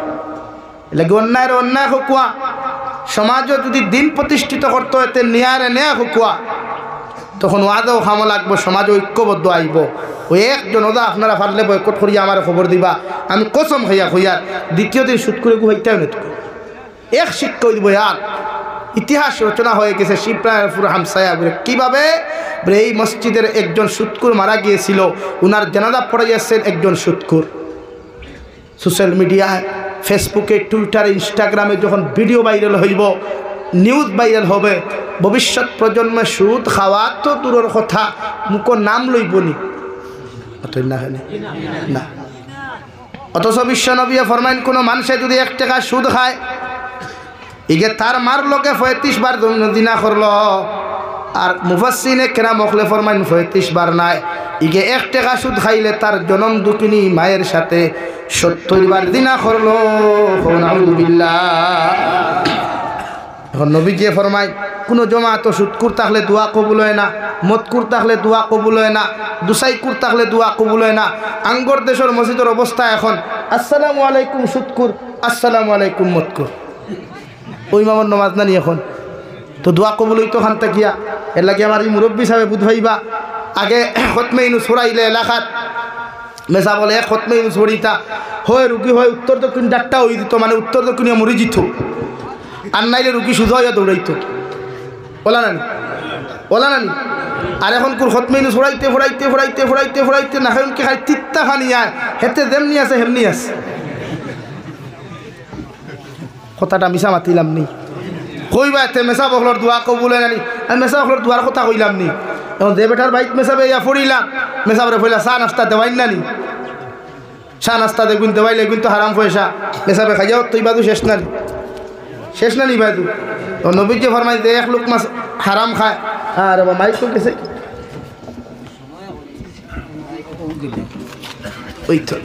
লাগে অন্যায়ের অন্যায় হকুয়া সমাজও যদি দিন প্রতিষ্ঠিত করতে হইতে নিয়ারে নেয়া হুকুয়া তখন ওয়াদও খামো লাগবো সমাজ ঐক্যবদ্ধ আইব ওই একজন ওদা আপনারা পারলে বয়কট করিয়া আমার খবর দিবা আমি কসম হইয়া হইয়ার দ্বিতীয় দিন সুদ করে হইতেও নেত এক শিক্ষা দিব আর ইতিহাস রচনা হয়ে গেছে শিবনারায়ণপুর হামসায়া কীভাবে এই মসজিদের একজন সুদকুর মারা গিয়েছিল উনার জানাজা পড়াইয়াছেন একজন সুদকুর সোশ্যাল মিডিয়ায় ফেসবুকে টুইটারে ইনস্টাগ্রামে যখন ভিডিও ভাইরাল হইব নিউজ ভাইরাল হবে ভবিষ্যৎ প্রজন্মে সুদ খাওয়া তো দূরের কথা মুখ নাম লইবনি না অথচ বিশ্বনবী ফরমাইন কোনো মানুষে যদি 1 টাকা সুদ খায় ইগে তার মার লোকে 35 বার দিনা করল আর মুফাসসিনে কেরাম মখলে ফরমাইন 35 বার নাই ইগে 1 টাকা সুদ খাইলে তার জনম দুঃখিনী মায়ের সাথে 70 বার দিনা করলো নাউযুবিল্লাহ। এখন নবীজি ফরমায় কোনো জমাত সুদকুর থাকলে দোয়া কবুল হয় না, মদকুর থাকলে দোয়া কবুল হয় না, দুসাইকুর থাকলে দোয়া কবুল হয় না। আঙ্গর দেশের মসজিদের অবস্থা এখন আসসালামু আলাইকুম সুদকুর, আসসালামু আলাইকুম মদকুর। ওই মামার নমাজ নানি এখন তো দোয়া কবুল হইতো খান তাকিয়া। এর লাগে আমার এই মুরব্বী সাহেব বুধ ভাইবা আগে খতমে ইনু ছড়াইলে এলাকাত মেসা বলে খতমে ইনু ছড়িতা হয় রুগী হয় উত্তর দক্ষিণ ডাক্তার হয়ে দিত, মানে উত্তর দক্ষিণে মরি জিত আর নাইলে রুগী শুধু হইয়া দৌড়াইতো। ওলা নানি ওলা নানি আর এখন কোর খতমে ইনু ছড়াইতে ফোড়াইতে ফোড়াইতে ফোড়াইতে ফোড়াইতে না কি খাই তিত্তা খানি আয় হেতে যেমনি আছে হেমনি আছে। কথাটা মিশা মাতিলাম নি কইবা এতে মেসা বকলর দোয়া কবুলে নানি আমি মেসা বকলর দোয়ার কথা কইলাম নি। এখন যে বেটার বাইক মেসাবে ইয়া ফড়িলাম মেসাবরে ফইলা চা নাস্তা দেওয়াই নানি, চা নাস্তা দেখুন দেওয়াইলে কিন্তু হারাম পয়সা মেসাবে খাইয়াও তুই বাদু শেষ নানি শেষ নানি বাদু। নবীজি ফরমাই যে 1 লোক মাছ হারাম খায় আর মাইক তো গেছে ওই তো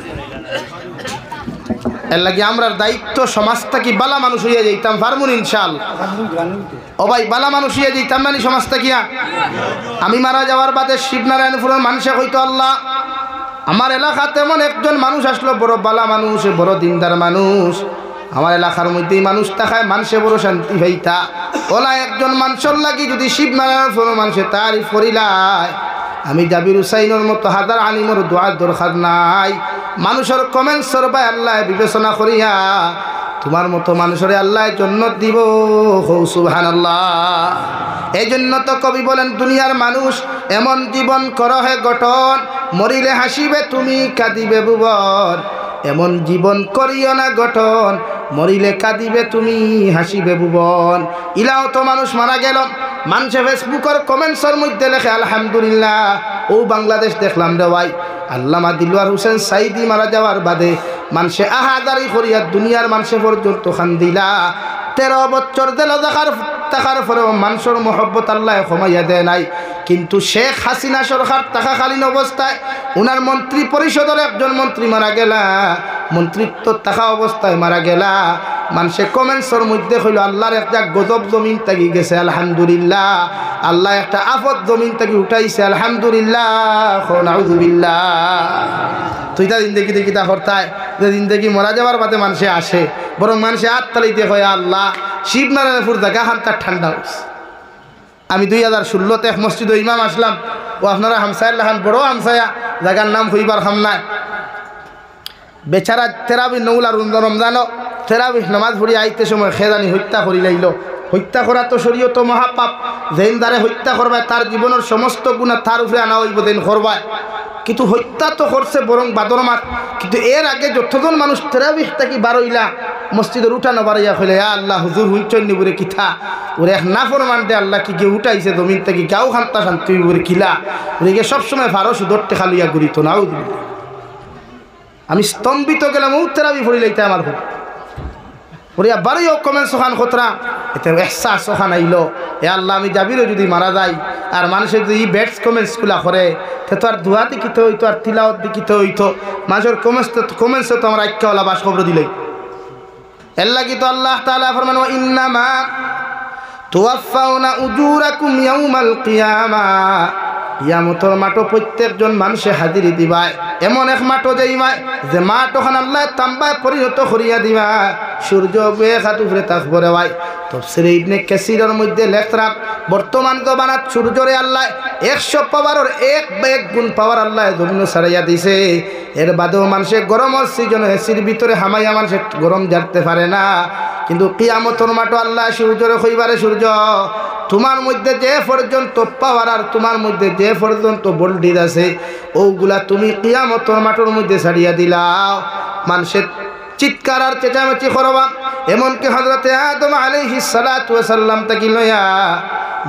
এর লাগে আমরা দায়িত্ব সমাজটা কি বালা মানুষ হইয়া যাইতাম পারমুন ইনশাআল্লাহ ও ভাই বালা মানুষ হইয়া যাইতাম না সমাজটা কিয়া আমি মারা যাওয়ার বাদে শিবনারায়ণপুরের মানুষে হইতো আল্লাহ আমার এলাকাতে এমন একজন মানুষ আসলো বড় বালা মানুষ বড় দিনদার মানুষ আমার এলাকার মধ্যেই মানুষ থাকায় মানুষে বড় শান্তি হইতা ওলা একজন মানুষের লাগি যদি শিবনারায়ণপুরের মানুষে তারিফ করিলায় আমি জাবির হুসাইনের মতো হাজার আলিমর দোয়ার দরকার নাই মানুষের কমেন্টস ভাই আল্লাহ বিবেচনা করিয়া তোমার মতো মানুষের আল্লাহ জন্নত দিব সুবহানাল্লাহ। এই জন্য তো কবি বলেন দুনিয়ার মানুষ এমন জীবন করো হে গঠন মরিলে হাসিবে তুমি কাঁদিবে ভুবন এমন জীবন করিও না গঠন মরিলে কাঁদিবে তুমি হাসিবে ভুবন। ইলাও তো মানুষ মারা গেল মানুষে ফেসবুকের কমেন্টসের মধ্যে লেখে আলহামদুলিল্লাহ ও বাংলাদেশ দেখলাম রে ভাই আল্লামা দিলওয়ার হোসেন সাইদি মারা যাওয়ার বাদে মানুষে আহাদারি করিয়া দুনিয়ার মানুষে পর্যন্ত খান্দিলা 13 বছর দিল দেখার পরেও মানুষের মহব্বত আল্লাহ কমাইয়া দেয় নাই। কিন্তু শেখ হাসিনা সরকার থাকাকালীন অবস্থায় উনার মন্ত্রী পরিষদের একজন মন্ত্রী মারা গেলা মন্ত্রিত্ব থাকা অবস্থায় মারা গেলা মানুষে কমেন্টসের মধ্যে হইল আল্লাহর একটা গজব জমিন থাকি গেছে আলহামদুলিল্লাহ আল্লাহ একটা আফত জমিন থেকে উঠাইছে আলহামদুলিল্লাহ নাউযুবিল্লাহ। তুই তা জিন্দেগি দেখি তা হরতায় যে জিন্দেগি মরা যাওয়ার বাদে মানুষে আসে বরং মানুষে আত্মালিতে হয় আল্লাহ শিবনারায়ণপুর জায়গা হান্তার ঠান্ডা হয়েছে। আমি 2016-তে এক মসজিদে ইমাম আসলাম ও আপনারা হামসায় লাহান বড় হামসায়া জায়গার নাম হইবার হামনায় বেচারা তেরাবি নৌলা রমজানো তেরাবি নামাজ পড়ি আইতে সময় খেদানি হত্যা করি লাইল হত্যা করা তো শরীয়ত মহাপাপ যেন দ্বারে হত্যা করবায় তার জীবনের সমস্ত গুণা তার উপরে আনা হইব দেন করবায় কিন্তু হত্যা তো করছে বরং বাদর মাস কিন্তু এর আগে যতজন মানুষ তেরাবি থাকি বারইলা মসজিদের উঠানো বাড়াইয়া হইলে আল্লাহ হুজুর হুইচন্নি বলে কিথা ওরে এক নাফর মানতে আল্লাহ কি কে উঠাইছে জমিন থেকে গাও খান্তা শান্তি বলে কিলা ওদিকে সবসময় ভারো সুদরতে খালিয়া ঘুরিত নাও আমি স্তম্ভিত গেলাম ও তেরাবি ফড়ি লাইতে আমার ঘর ওরিয়া বারোই কমেন্টস ওখান খতরা এতে এহসাস ওখান আইলো এ আল্লাহ আমি যাবিরও যদি মারা যাই আর মানুষের যদি ব্যাটস কমেন্টসগুলা করে তে তো আর ধোয়া দেখিতে হইতো আর তিলাওয়াত দেখিতে হইতো মানুষের কমেন্টসে তো আমার আখ্যাওয়ালা বাস খবর দিলেই এর লাগি তো আল্লাহ তাআলা ফরমান ওয়া ইন্নামা তুওয়াফাউনা উজুরাকুম ইয়াউমাল কিয়ামাহ কিয়ামতের মাঠে প্রত্যেকজন মানুষে হাজিরি দিবায় এমন এক মাঠ যাইবায় যে মাঠ ওখানে আল্লাহ তাম্বায় পরিণত করিয়া দিবা সূর্য এক হাত উপরে থাকবরে ভাই তাফসীরে ইবনে কাসীরের মধ্যে লেখরা বর্তমান জমানাত সূর্যরে আল্লাহ 100 পাওয়ারের এক গুণ পাওয়ার আল্লাহ জমিন ছাড়াইয়া দিছে এর বাদেও মানুষে গরমের সিজনে এসির ভিতরে হামাইয়া মানুষে গরম জানতে পারে না কিন্তু কিয়ামতের মাঠে আল্লাহ সূর্যরে কইবারে সূর্য তোমার মধ্যে যে পর্যন্ত পাওয়ার আর তোমার মধ্যে যে পর্যন্ত ভোল্টেজ আছে ওগুলা তুমি কিয়ামতের মাঠের মধ্যে ছাড়িয়া দিলাও মানুষের চিৎকার আর চেঁচামেচি করবা এমনকি হযরতে আদম আলাইহিস সালাতু ওয়াস সালাম থেকে লয়া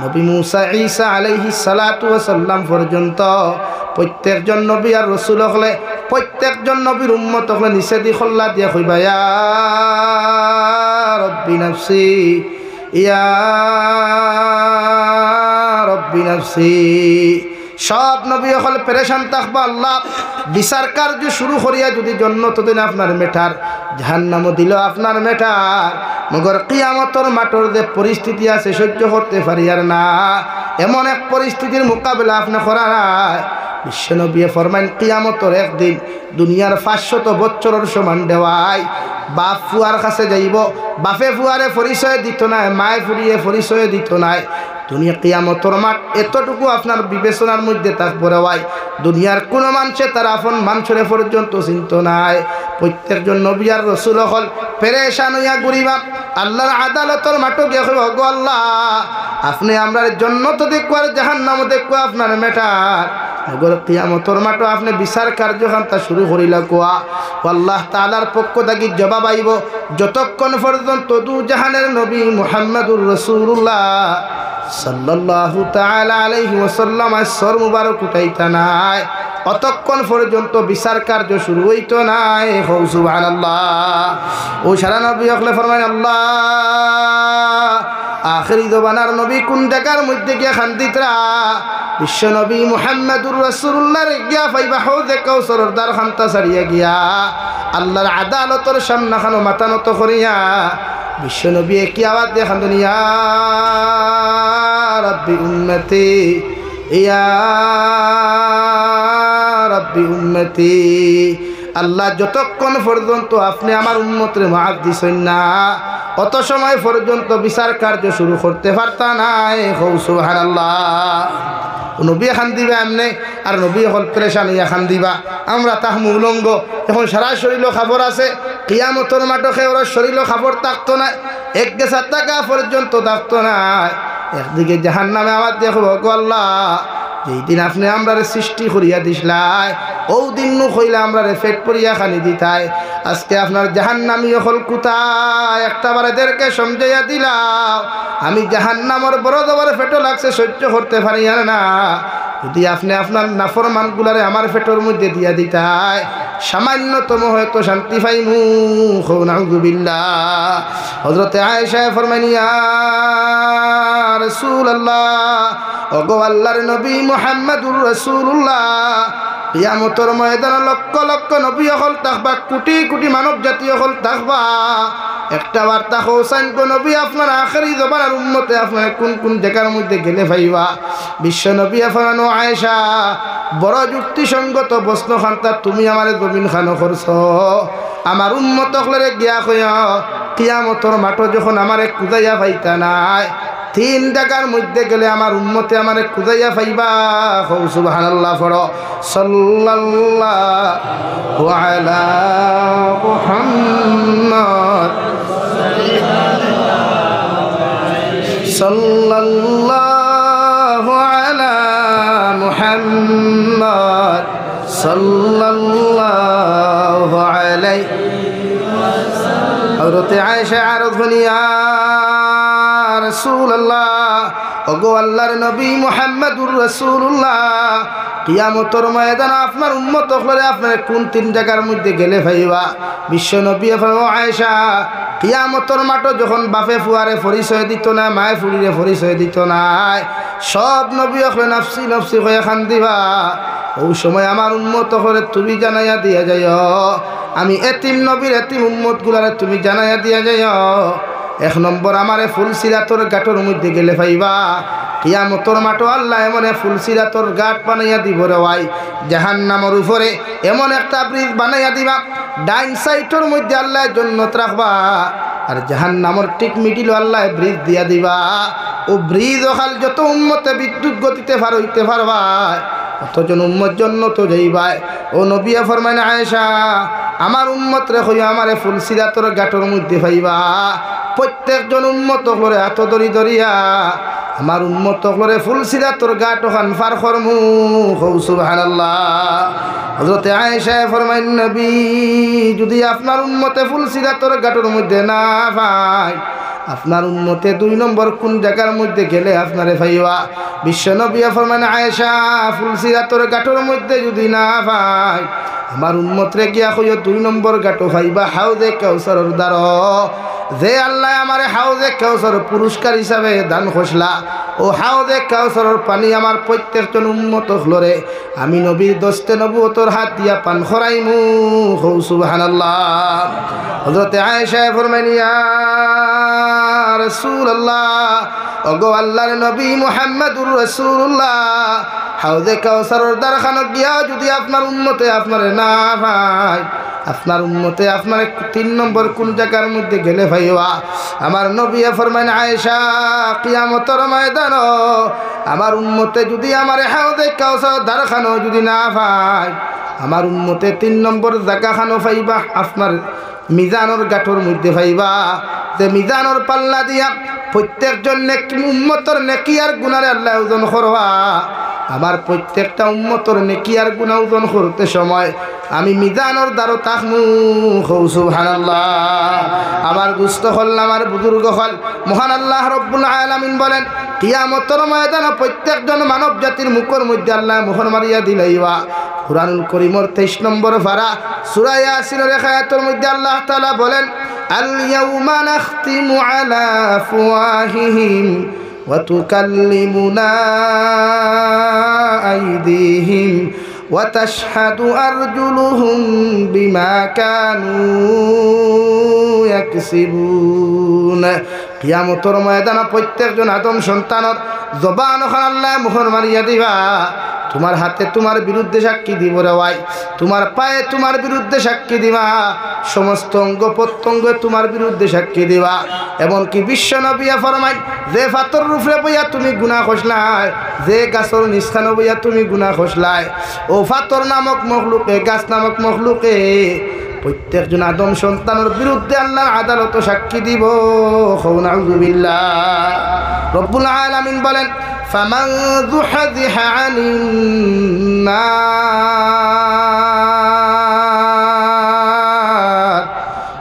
নবী মুসা ঈসা আলাইহিস সালাতু ওয়াস সালাম পর্যন্ত প্রত্যেকজন নবী আর রাসূল হলে প্রত্যেকজন নবীর উম্মত হলে নিষেধি খল্লা দিয়া কইবা ইয়া রব্বি নাফসি ইয়া রব্বি নাফসি সব নবী হল পেরেশান থাকবা আল্লাহ বিচার কার্য শুরু করিয়া যদি জন্নত দিন আপনার মেটার জাহান্নামও দিল আপনার মেটার মগর কিয়ামতের মাঠের যে পরিস্থিতি আছে সহ্য করতে পারি আর না এমন এক পরিস্থিতির মোকাবেলা আপনি করা নাই বিশ্বনবী ফরমাইন কিয়ামতের একদিন দুনিয়ার 500 বছরের সমান দেওয়াই বাপ ফুয়ার কাছে যাইব বাপে ফুয়ারে পরিচয় দিত না মায়ে ফুরিয়ে পরিচয় দিত নাই দুনিয়া কিয়ামতের মাঠ এতটুকু আপনার বিবেচনার মধ্যে থাকবে ভাই দুনিয়ার কোনো মানুষে তার আপন মানুষের পর্যন্ত চিন্ত নাই প্রত্যেকজন নবী আর রাসূল হল পেরেশান হইয়া ঘুরিবা আল্লাহর আদালতের মাঠে গিয়ে কইব গো আল্লাহ আপনি আমরার জান্নাত দেখো আর জাহান্নাম দেখো আপনার মেটার আগর কিয়ামতের মাঠে আপনি বিচার কার্যখান্তা শুরু করিলা কোয়া আল্লাহ তাআলার পক্ষ থেকে জবাব আইব যতক্ষণ পর্যন্ত দু জাহানের নবী মুহাম্মদুর রাসূলুল্লাহ সাল্লাল্লাহু তাআলা আলাইহি ওয়াসাল্লাম আসর মুবারক উঠাইতা নাই অতক্ষণ পর্যন্ত বিচার কার্য শুরু হইতো নাই সুবহানাল্লাহ ও সারা নবী হলে ফরমান আল্লাহ আখিরি জবানার নবী কোন জায়গার মধ্যে গিয়া খান্দিতরা বিশ্ব নবী মুহাম্মদুর রাসূলুল্লাহর গিয়া পাইবা হাউজে কাউসারের দ্বার খান্তা ছাড়িয়া গিয়া আল্লাহর আদালতের সামনে খানো মাথা নত করিয়া বিশ্ব নবী কি আওয়াজ দিয়ে খান্দুন, ইয়া রাব্বি উম্মতি ইয়া রাব্বি উম্মতি। আল্লাহ যতক্ষণ পর্যন্ত আপনি আমার উম্মতের মাফ দিছেন না অত সময় পর্যন্ত বিচার কার্য শুরু করতে পারতা নাই। সুবহানাল্লাহ। নবী খান দিবা এমনি আর নবী হল প্রেশান ইয়া খান দিবা আমরা তাহমু উলঙ্গ। এখন সারা শরীরও খাবার আছে, কিয়ামতর মাঠে ওরা শরীরও খাবার থাকতো না, এক গেছা টাকা পর্যন্ত থাকতো না। একদিকে জাহান্নামে আমার দেখব গো আল্লাহ, যেই দিন আপনি আমরা সৃষ্টি করিয়া দিসলাই ও দিন নু কইলা আমরা পেট পরিয়া খানি দিতাই। আজকে আপনার জাহান্নামী হল কোথায় একটা বারেদেরকে সমঝাইয়া দিলাম আমি জাহান্নামর বড় দবার পেটও লাগছে সহ্য করতে পারি না। যদি আপনি আপনার নাফরমানগুলারে আমার পেটের মধ্যে দিয়া দিতাই সামান্যতম হয়তো শান্তি পাইমু। নাউযুবিল্লাহ। হযরতে আয়েশা ফরমাইন, ইয়া রাসূলুল্লাহ, ওগো আল্লাহর নবী মুহাম্মদুর রাসূলুল্লাহ, কিয়ামতের ময়দানে লক্ষ লক্ষ নবী হল থাকবা, কোটি কোটি মানব জাতীয় হল থাকবা। একটা বার্তা হোসেন কো নবী আপনার আখেরি জবানের উম্মতে আপনার কোন কোন জায়গার মধ্যে গেলে ভাইবা। বিশ্ব নবী ফরানো আয়েশা বড় যুক্তিসঙ্গত প্রশ্ন খান্তা তুমি আমার জমিন খানো করছ, আমার উম্মত হলে গিয়া কইয়া কিয়ামতের মাঠ যখন আমারে কুদাইয়া পাইতা নাই তিন জায়গার মধ্যে গেলে আমার উম্মতে আমারে কুদাইয়া পাইবা। সুবহানাল্লাহ। পড়ো সাল্লাল্লাহু আলা মুহাম্মদ সাল্লাল্লাহু আলা মুহাম্মদ সাল্লাল্লাহু আলাইহি ওয়াসাল্লাম। হযরতে আয়েশা আরজ করিয়া, রাসূলুল্লাহ, ওগো আল্লাহর নবী মুহাম্মদুর রাসূলুল্লাহ, কিয়ামতের ময়দানে আপনার উম্মত হলে আপনার কোন তিন জায়গার মধ্যে গেলে ভাইবা। বিশ্ব নবী ফরমায়, আয়েশা কিয়ামতের মাঠে যখন বাপে ফুয়ারে পরিচয় দিত না, মায়ে ফুরিরে পরিচয় দিত না, সব নবী হলে নাফসি নাফসি হয়ে খান দিবা। ওই সময় আমার উম্মত হলে তুমি জানাইয়া দিয়া যাইও, আমি এতিম নবীর এতিম উম্মত গুলারে তুমি জানাইয়া দিয়া যাইও। এক নম্বর আমারে ফুলসিরাতর গাঁটর মধ্যে গেলে পাইবা। কিয়ামতের মাঠে আল্লাহ এমন ফুলসিরাতর গাঁট বানাইয়া দিব রে ভাই, জাহান্নামের উপরে এমন একটা ব্রিজ বানাইয়া দিবা, ডাইন সাইডের মধ্যে আল্লাহ জান্নাত রাখবা আর জাহান্নামের ঠিক মিডিল আল্লাহ ব্রিজ দিয়া দিবা। ও ব্রিজ ওখাল যত উম্মতে বিদ্যুৎ গতিতে পার হইতে পারবা অতজন উম্মত জান্নাত যাইবাই। ও নবী ফরমায়, আয়েশা আমার উম্মত রে হইয়া আমারে ফুলসিরাতর গাঁটর মধ্যে পাইবা। প্রত্যেকজন উম্মত করে এত দরি দরিয়া আমার উম্মত করে ফুলসিরাতর গাঁট ওখান পার করমু। সুবহানাল্লাহ। হযরতে আয়েশা ফরমাইন, নবী যদি আপনার উম্মতে ফুলসিরাতর গাঁটর মধ্যে না পায় আপনার উম্মতে দুই নম্বর কোন জায়গার মধ্যে গেলে আপনারে পাইবা। বিশ্ব নবী ফরমাইন, আয়েশা ফুলসিরাতর গাঁটর মধ্যে যদি না পায় আমার উম্মতরে গিয়া কইও দুই নম্বর গাঁটো পাইবা হাউজে কাউসারের দ্বার। যে আল্লাহ আমারে হাউজে কাউসার পুরস্কার হিসাবে দান খসলা, ও হাউজে কাউসারের পানি আমার প্রত্যেকজন উম্মত হলরে আমি নবীর দস্তে নবুয়তর হাত দিয়া পান খরাইমু। সুবহানাল্লাহ। হযরতে আয়েশা ফরমাইন, ইয়া রাসূলুল্লাহ, ওগো আল্লাহর নবী মুহাম্মদুর রাসূলুল্লাহ, হাউজে কাউসারের দ্বারখানে গিয়া যদি আপনার উম্মতে আপনারে না পায় আপনার উম্মতে আপনার তিন নম্বর কোন জায়গার মধ্যে গেলে ভাইয়া। আমার নবী ফরমাইন, আয়েশা কিয়ামতের ময়দান আমার উম্মতে যদি আমার হাউজে কাউসার দ্বারখানো যদি না পায় আমার উম্মতে তিন নম্বর জায়গাখানো পাইবা আপনার মিজানোর গাঁটর মধ্যে পাইবা। যে মিজানোর পাল্লা দিয়া প্রত্যেকজন উম্মতর নেকি আর গুনারে আল্লাহ ওজন করবা। আমার প্রত্যেকটা উম্মতর নেকি আর গুনাহ ওজন করতে সময় আমি মিজানোর দ্বারও তাকমু। সুবহানাল্লাহ। আমার দুস্থ হল আমার বুজুর্গ হল মহান আল্লাহ রব্বুল আলামিন বলেন, কিয়ামতের ময়দানে প্রত্যেকজন মানব জাতির মুখের মধ্যে আল্লাহ মোহর মারিয়া দিলাইবা। কুরআনুল কারীমের 23 নম্বর পারা সূরা ইয়াসিনের আয়াতের মধ্যে আল্লাহ তাআলা বলেন, اليوم نختم على أفواههم وتكلمنا أيديهم وتشهد أرجلهم بما كانوا يكسبون কিয়ামতের ময়দানে প্রত্যেকজন আদম সন্তানের জবান ওখানে আল্লাহ মোহর মারিয়া দিবা তোমার হাতে তোমার বিরুদ্ধে সাক্ষী দিব রে ভাই তোমার পায়ে তোমার বিরুদ্ধে সাক্ষী দিবা সমস্ত অঙ্গ প্রত্যঙ্গ তোমার বিরুদ্ধে সাক্ষী দিবা এমনকি বিশ্ব নবিয়া ফরমাই যে ফাতর রূপে বইয়া তুমি গুনাহ খসলাই যে গাছর নিস্থান বইয়া তুমি গুনাহ খসলাই ও ফাতর নামক মখলুকে গাছ নামক মখলুকে প্রত্যেকজন আদম সন্তানের বিরুদ্ধে আল্লাহর আদালত সাক্ষী দিব নাউযুবিল্লাহ রব্বুল আলামিন বলেন ফামান যুহযিহা আনিন নার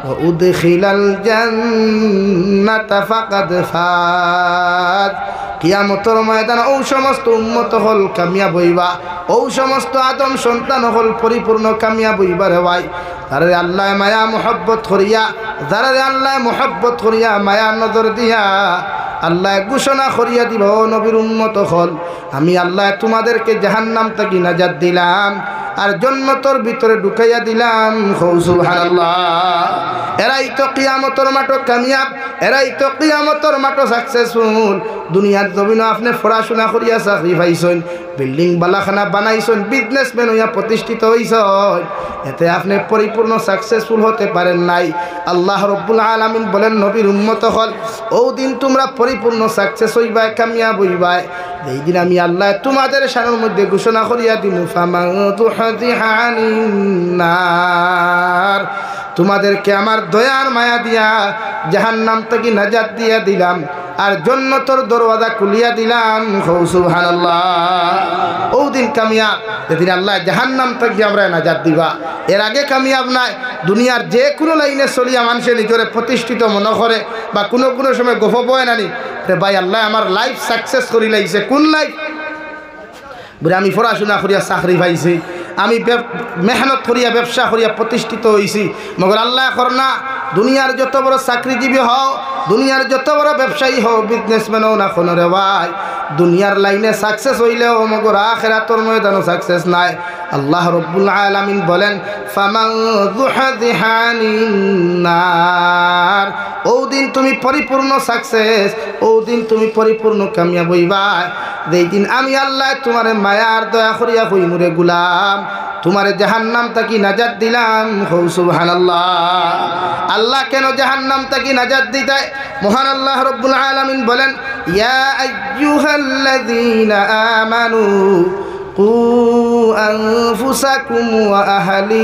ওয়া উদখিলাল জান্নাতা ফাকাদ ফাজ কিয়ামতের ময়দানে ও সমস্ত উম্মত হল কামিয়াব হইবা ও সমস্ত আদম সন্তান হল পরিপূর্ণ কামিয়াব হইবা রে ভাই যারা আল্লাহ মায়া মোহব্বত করিয়া যারা আল্লাহ মোহব্বত করিয়া মায়া নজর দিয়া আল্লাহ ঘোষণা করিয়া দিব নবীর উম্মত হল আমি আল্লাহ তোমাদেরকে জাহান্নাম থেকে নাজাত দিলাম আর জান্নাতের ভিতরে ঢুকাইয়া দিলাম সুবহানাল্লাহ এরাই তো কিয়ামতের মাঠে কামিয়াব এরাই তো কিয়ামতের মাঠে সাকসেসফুল দুনিয়ার জমিনে আপনি পড়াশোনা করিয়া চাকরি পাইছেন বিল্ডিং বালাখানা বানাইছেন বিজনেসম্যান হইয়া প্রতিষ্ঠিত হইছেন এতে আপনি পরিপূর্ণ সাকসেসফুল হতে পারেন নাই আল্লাহ রাব্বুল আলামিন বলেন নবীর উম্মত হল ও দিন তোমরা পরিপূর্ণ সাকসেস হইবা কামিয়াব হইবা এই দিন আমি আল্লাহ তোমাদের শানের মধ্যে ঘোষণা করিয়া দিমু ফামান তুহযিহা আনিন নার তোমাদেরকে আমার দয়ার মায়া দিয়া জাহান্নাম থেকে নাজাত দিয়া দিলাম আর জান্নাতের দরওয়াজা খুলিয়া দিলাম সুবহানাল্লাহ ও দিন কামিয়াব যেদিন আল্লাহ জাহান্নাম থেকে আমরা নাজাত দিবা এর আগে কামিয়াব নাই দুনিয়ার যে কোনো লাইনে চলিয়া মানুষের নিজরে প্রতিষ্ঠিত মনে করে বা কোনো কোনো সময় গফ বয় নানি রে ভাই আল্লাহ আমার লাইফ সাকসেস করি লাইছে কোন লাইফ বলে আমি পড়াশোনা করিয়া চাকরি পাইছি আমি মেহনত করিয়া ব্যবসা করিয়া প্রতিষ্ঠিত হয়েছি মগর আল্লাহ করনা দুনিয়ার যত বড় চাকরিজীবী হও দুনিয়ার যত বড় ব্যবসায়ী হও বিজনেসম্যান হও না কোনো রে ভাই দুনিয়ার লাইনে সাকসেস হইলেও মগর আখিরাতের ময়দানে সাকসেস নাই আল্লাহ রাব্বুল আলামিন বলেন ফামান যুহযিহা আনিন নার ও দিন তুমি পরিপূর্ণ সাকসেস ও দিন তুমি পরিপূর্ণ কামিয়াব হইবা যেই দিন আমি আল্লাহ তোমার মায়ার দয়া করিয়া কইমু রে গোলাম তোমার জাহান্নাম থেকে নাজাত দিলাম সুবহানাল্লাহ আল্লাহ কেন জাহান্নাম থেকে নাজাত দিতে মহান আল্লাহ রাব্বুল আলামিন বলেন ইয়া আইয়ুহাল্লাযীনা আমানু কু আনফুসাকুম ওয়া আহলিকুম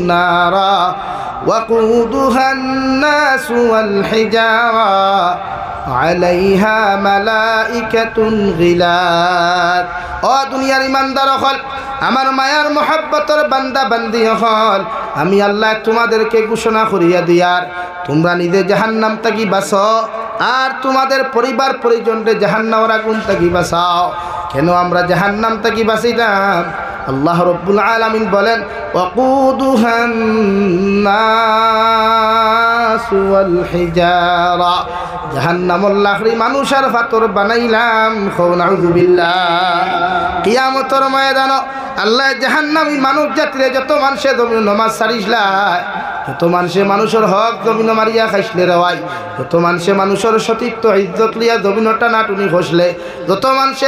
নারা ওয়াকুদুহা আন-নাস ওয়াল হিজারা আলাইহা মালাইকাতুন গিলাদ ও দুনিয়ার ইমানদার হল আমার মায়ার মোহাব্বতের বান্দা বান্দি হল আমি আল্লাহ তোমাদেরকে ঘোষণা করিয়া দিয়ার তোমরা নিজে জাহান্নাম থেকে বাঁচো আর তোমাদের পরিবার পরিজনকে জাহান্নামের আগুন থেকে বাঁচাও কেন আমরা জাহান্নাম থেকে বাঁচিলাম আল্লাহ রাব্বুল আলামিন বলেন ওয়াকুদুহান নাস ওয়াল হিজারা জাহান্নামুল লাখরি মানুষের ফাতর বানাইলাম নাউযুবিল্লাহ কিয়ামতের ময়দানে আল্লাহ জাহান্নামী মানব জাতিরে যত মানুষে জমিন নামাজ ছাড়িসলাই যত মানুষে মানুষের হক জমিন মারিয়া খাইসলে রেওয়াই যত মানুষে মানুষের সতীত্ব ইজ্জত লিয়া জমিন টানাটুনি খসলে যত মানুষে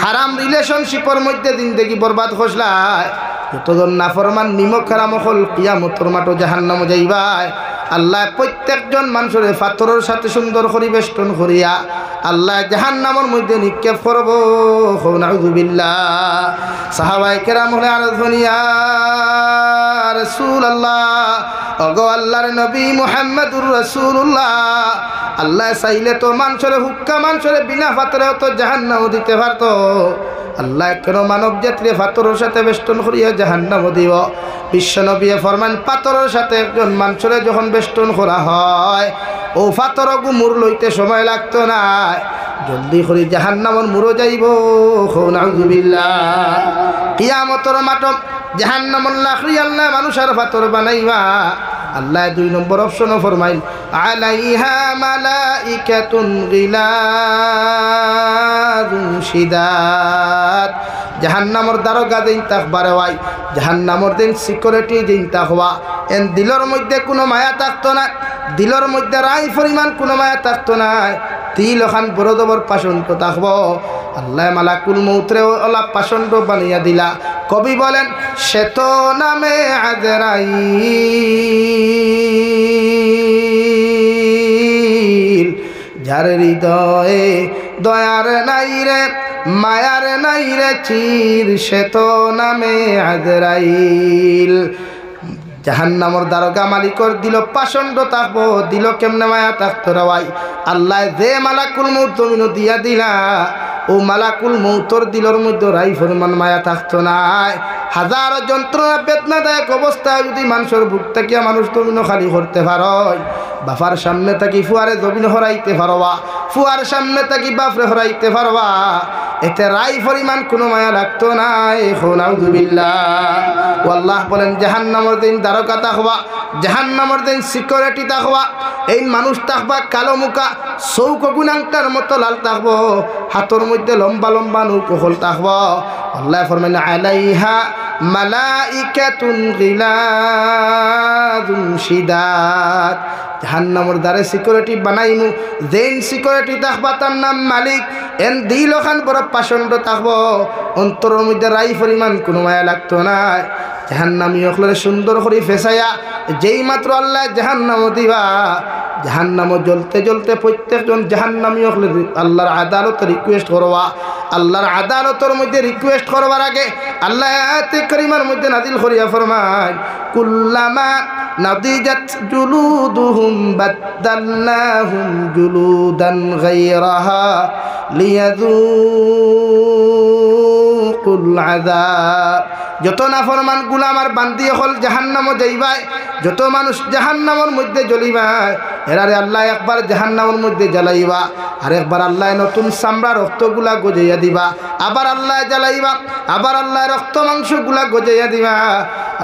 হারাম রিলেশনশিপের মধ্যে জিন্দেগি বরবাদ খসলায় যতজন নাফরমান নিমক হারাম হল কিয়ামতের মাঠে জাহান্নামে যাইবাই আল্লাহ প্রত্যেকজন মানুষের পাথরের সাথে সুন্দর পরিবেষ্টন করিয়া আল্লাহ জাহান্নামের মধ্যে নিক্ষেপ করব নাউযুবিল্লাহ সাহাবায়ে কেরাম হলে আরজনিয়া রাসূলুল্লাহ ওগো আল্লাহর নবী মুহাম্মদুর রাসূলুল্লাহ আল্লাহ চাইলে তো মানুষের হুক্কা মানুষের বিনা পাথরেও তো জাহান্নাম দিতে পারতো আল্লাহ কেন মানব জাতিরে পাথরের সাথে বেষ্টন করিয়া জাহান্নাম দিব বিশ্বনবী ফরমান পাথরের সাথে একজন মানুষের যখন বেষ্টন করা হয় ও পাথর গুমুর লইতে সময় লাগতো না জলদি করে জাহান্নামের মুরো যাইব নাউযুবিল্লাহ কিয়ামতের মাঠ জাহান্নামর লাকড়ি আল্লাহ মানুষের পাথর বানাইবা। আল্লাহ 2 নম্বর অপশনও ফরমাইল আলাইহা মালাইকাতুন গিলাযুন শিদাদ। জাহান্নামর দারোগা দিন তাকবারে ওয়াই, জাহান্নামর দিন সিকিউরিটি দিন তাকওয়া। এন দিলর মধ্যে কোনো মায়া থাকতো না, দিলর মধ্যে রাই পরিমাণ কোনো মায়া থাকতো না। তিল ওখান বড় দবর পাষণ্ড থাকব। আল্লাহ মালাকুল মৌতরে ওলা পাষণ্ড বানিয়ে দিলা। কবি বলেন সে তো নামে আজরাইল, যার হৃদয়ে দয়ার নাই রে মায়ার নাই রে চির, সে তো নামে আজরাইল। জাহান্নামর দারোগা মালিকর দিল পাষণ্ড থাকবো, দিল কেমনে মায়া থাকতো রাওয়াই। আল্লাহ যে মালাকুল মৌত জমিন দিয়া দিলা, ও মালাকুল মৌতর দিলর মধ্যে রাই পরিমাণ মায়া থাকতো নাই। হাজারো যন্ত্রণা বেদনাদায়ক অবস্থায় যদি মানুষের বুক থাকিয়া মানুষ জমিন খালি করতে পারয়, বাপার সামনে থাকি ফুয়ারে জমিন হরাইতে পারবা, ফুয়ার সামনে থাকি বাপরে হরাইতে পারবা, এতে রাই পরিমাণ কোনো মায়া লাগতো না। নাউযুবিল্লাহ। আল্লাহ বলেন জাহান্নামের দিন দারোগা থাকবা, জাহান্নামের দিন সিকিউরিটি থাকবা। এই মানুষ থাকবা কালো মুখা, চৌকো গুণাংটার মতো লাল থাকবো, হাতর মধ্যে লম্বা লম্বা নৌকোহল থাকবো। আল্লাহ ফরমাইলেন আলাইহা মালাইকাতুন গিলাযুন শিদাদ। জাহান্নামের দ্বারে সিকিউরিটি বানাইমু, যেন সিকিউরিটি থাকবা তার নাম মালিক। এন দিল ওখান বড় পাষণ্ড থাকবো, অন্তরের মধ্যে রাই পরিমাণ কোনো মায়া লাগতো না। জাহান্নামী হলে সুন্দর করে ফেসাইয়া যেই মাত্র আল্লাহ জাহান্নাম দিবা, জাহান্নাম জ্বলতে জ্বলতে প্রত্যেকজন জাহান্নামী হলে আল্লাহর আদালতে রিকোয়েস্ট করবা। আল্লাহর আদালতের মধ্যে রিকোয়েস্ট করবার আগে আল্লাহ আয়াতে কারিমার মধ্যে নাজিল করিয়া ফরমায় কুল্লামা নাদিজাত জুলুদুহুম বাদদালনাহুম জুলুদান গায়রাহা লিয়াযুকুল আযাব। যত নাফরমান গুলামার বান্দি হল জাহান্নামে যাইবাই, যত মানুষ জাহান্নামের মধ্যে জ্বলিবাই, এরারে আল্লাহ একবার জাহান্নামের মধ্যে জ্বালাইবা, আর একবার আল্লাহ নতুন চামড়া রক্তগুলা গজাইয়া দিবা, আবার আল্লাহ জ্বালাইবা, আবার আল্লাহ রক্ত মাংসগুলা গজাইয়া দিবা।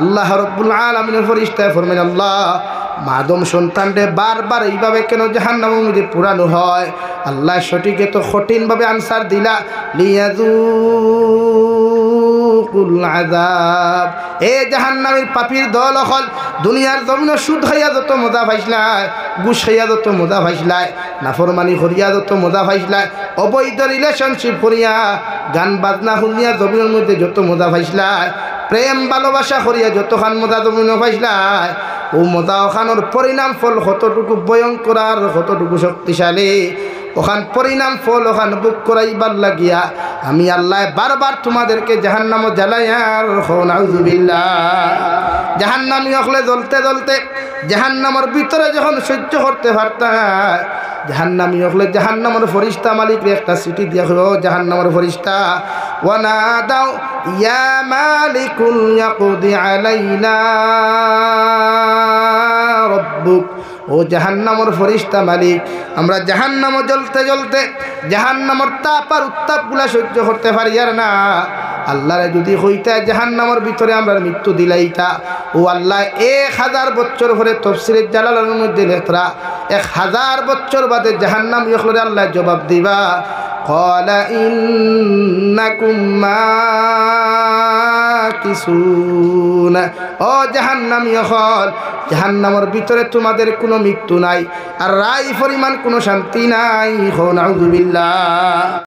আল্লাহ রব্বুল আলামিনের ফেরেশতা ফরমান আল্লাহ মাদম সন্তানরে বারবার এইভাবে কেন জাহান্নামের মধ্যে পুরানো হয়? আল্লাহ সঠিকে তো কঠিনভাবে আনসার দিলা লিয়াযুকুল আযাব। এ জাহান্নামের পাপীর দল হল দুনিয়ার জমিনে সুদ খাইয়া যত মজা পাইছলাই, ঘুষ খাইয়া যত মজা পাইছলাই, নাফরমানি করিয়া যত মজা পাইছলাই, অবৈধ রিলেশনশিপ করিয়া গান বাজনা শুনিয়া জমিনের মধ্যে যত মজা পাইছলাই, প্রেম ভালোবাসা করিয়া যতখান মজা জমিনে পাইছলাই, ও মজা ওখানোর পরিণাম ফল কতটুকু ভয়ঙ্কর আর কতটুকু শক্তিশালী, ওখান পরিণাম ফল ওখান বুক করাইবার লাগিয়া আমি আল্লাহ বারবার তোমাদেরকে জাহান্নামে জ্বালাই। আর নাউযুবিল্লাহ। জাহান্নামী হলে জ্বলতে জ্বলতে জাহান্নামের ভিতরে যখন সহ্য করতে পারতা, জাহান্নামী হলে জাহান্নামের ফেরেশতা মালিকরে একটা চিঠি দিয়া হলো, জাহান্নামের ফেরেশতা ওয়ানাদাউ ইয়া মালিকুল ইয়াকদি আলাইনা রব্বুক। ও জাহান্নামের ফেরেশতা মালিক, আমরা জাহান্নামে জ্বলতে জ্বলতে জাহান্নামের তাপ আর উত্তাপগুলা সহ্য করতে পারি আর না। আল্লাহরে যদি হইতা জাহান্নামের ভিতরে আমরা মৃত্যু দিলাইতা, ও আল্লাহ 1000 বছর পরে তাফসীরের জালালার মধ্যে লেখরা 1000 বছর বাদে জাহান্নাম ইখলরে আল্লাহ জবাব দিবা ক্বালা ইন্নাকুম মাকিসুন। ও জাহান্নাম ইখল, জাহান্নামের ভিতরে তোমাদের কোনো মৃত্যু নাই আর রাই পরিমাণ কোনো শান্তি নাই। নাউযুবিল্লাহ।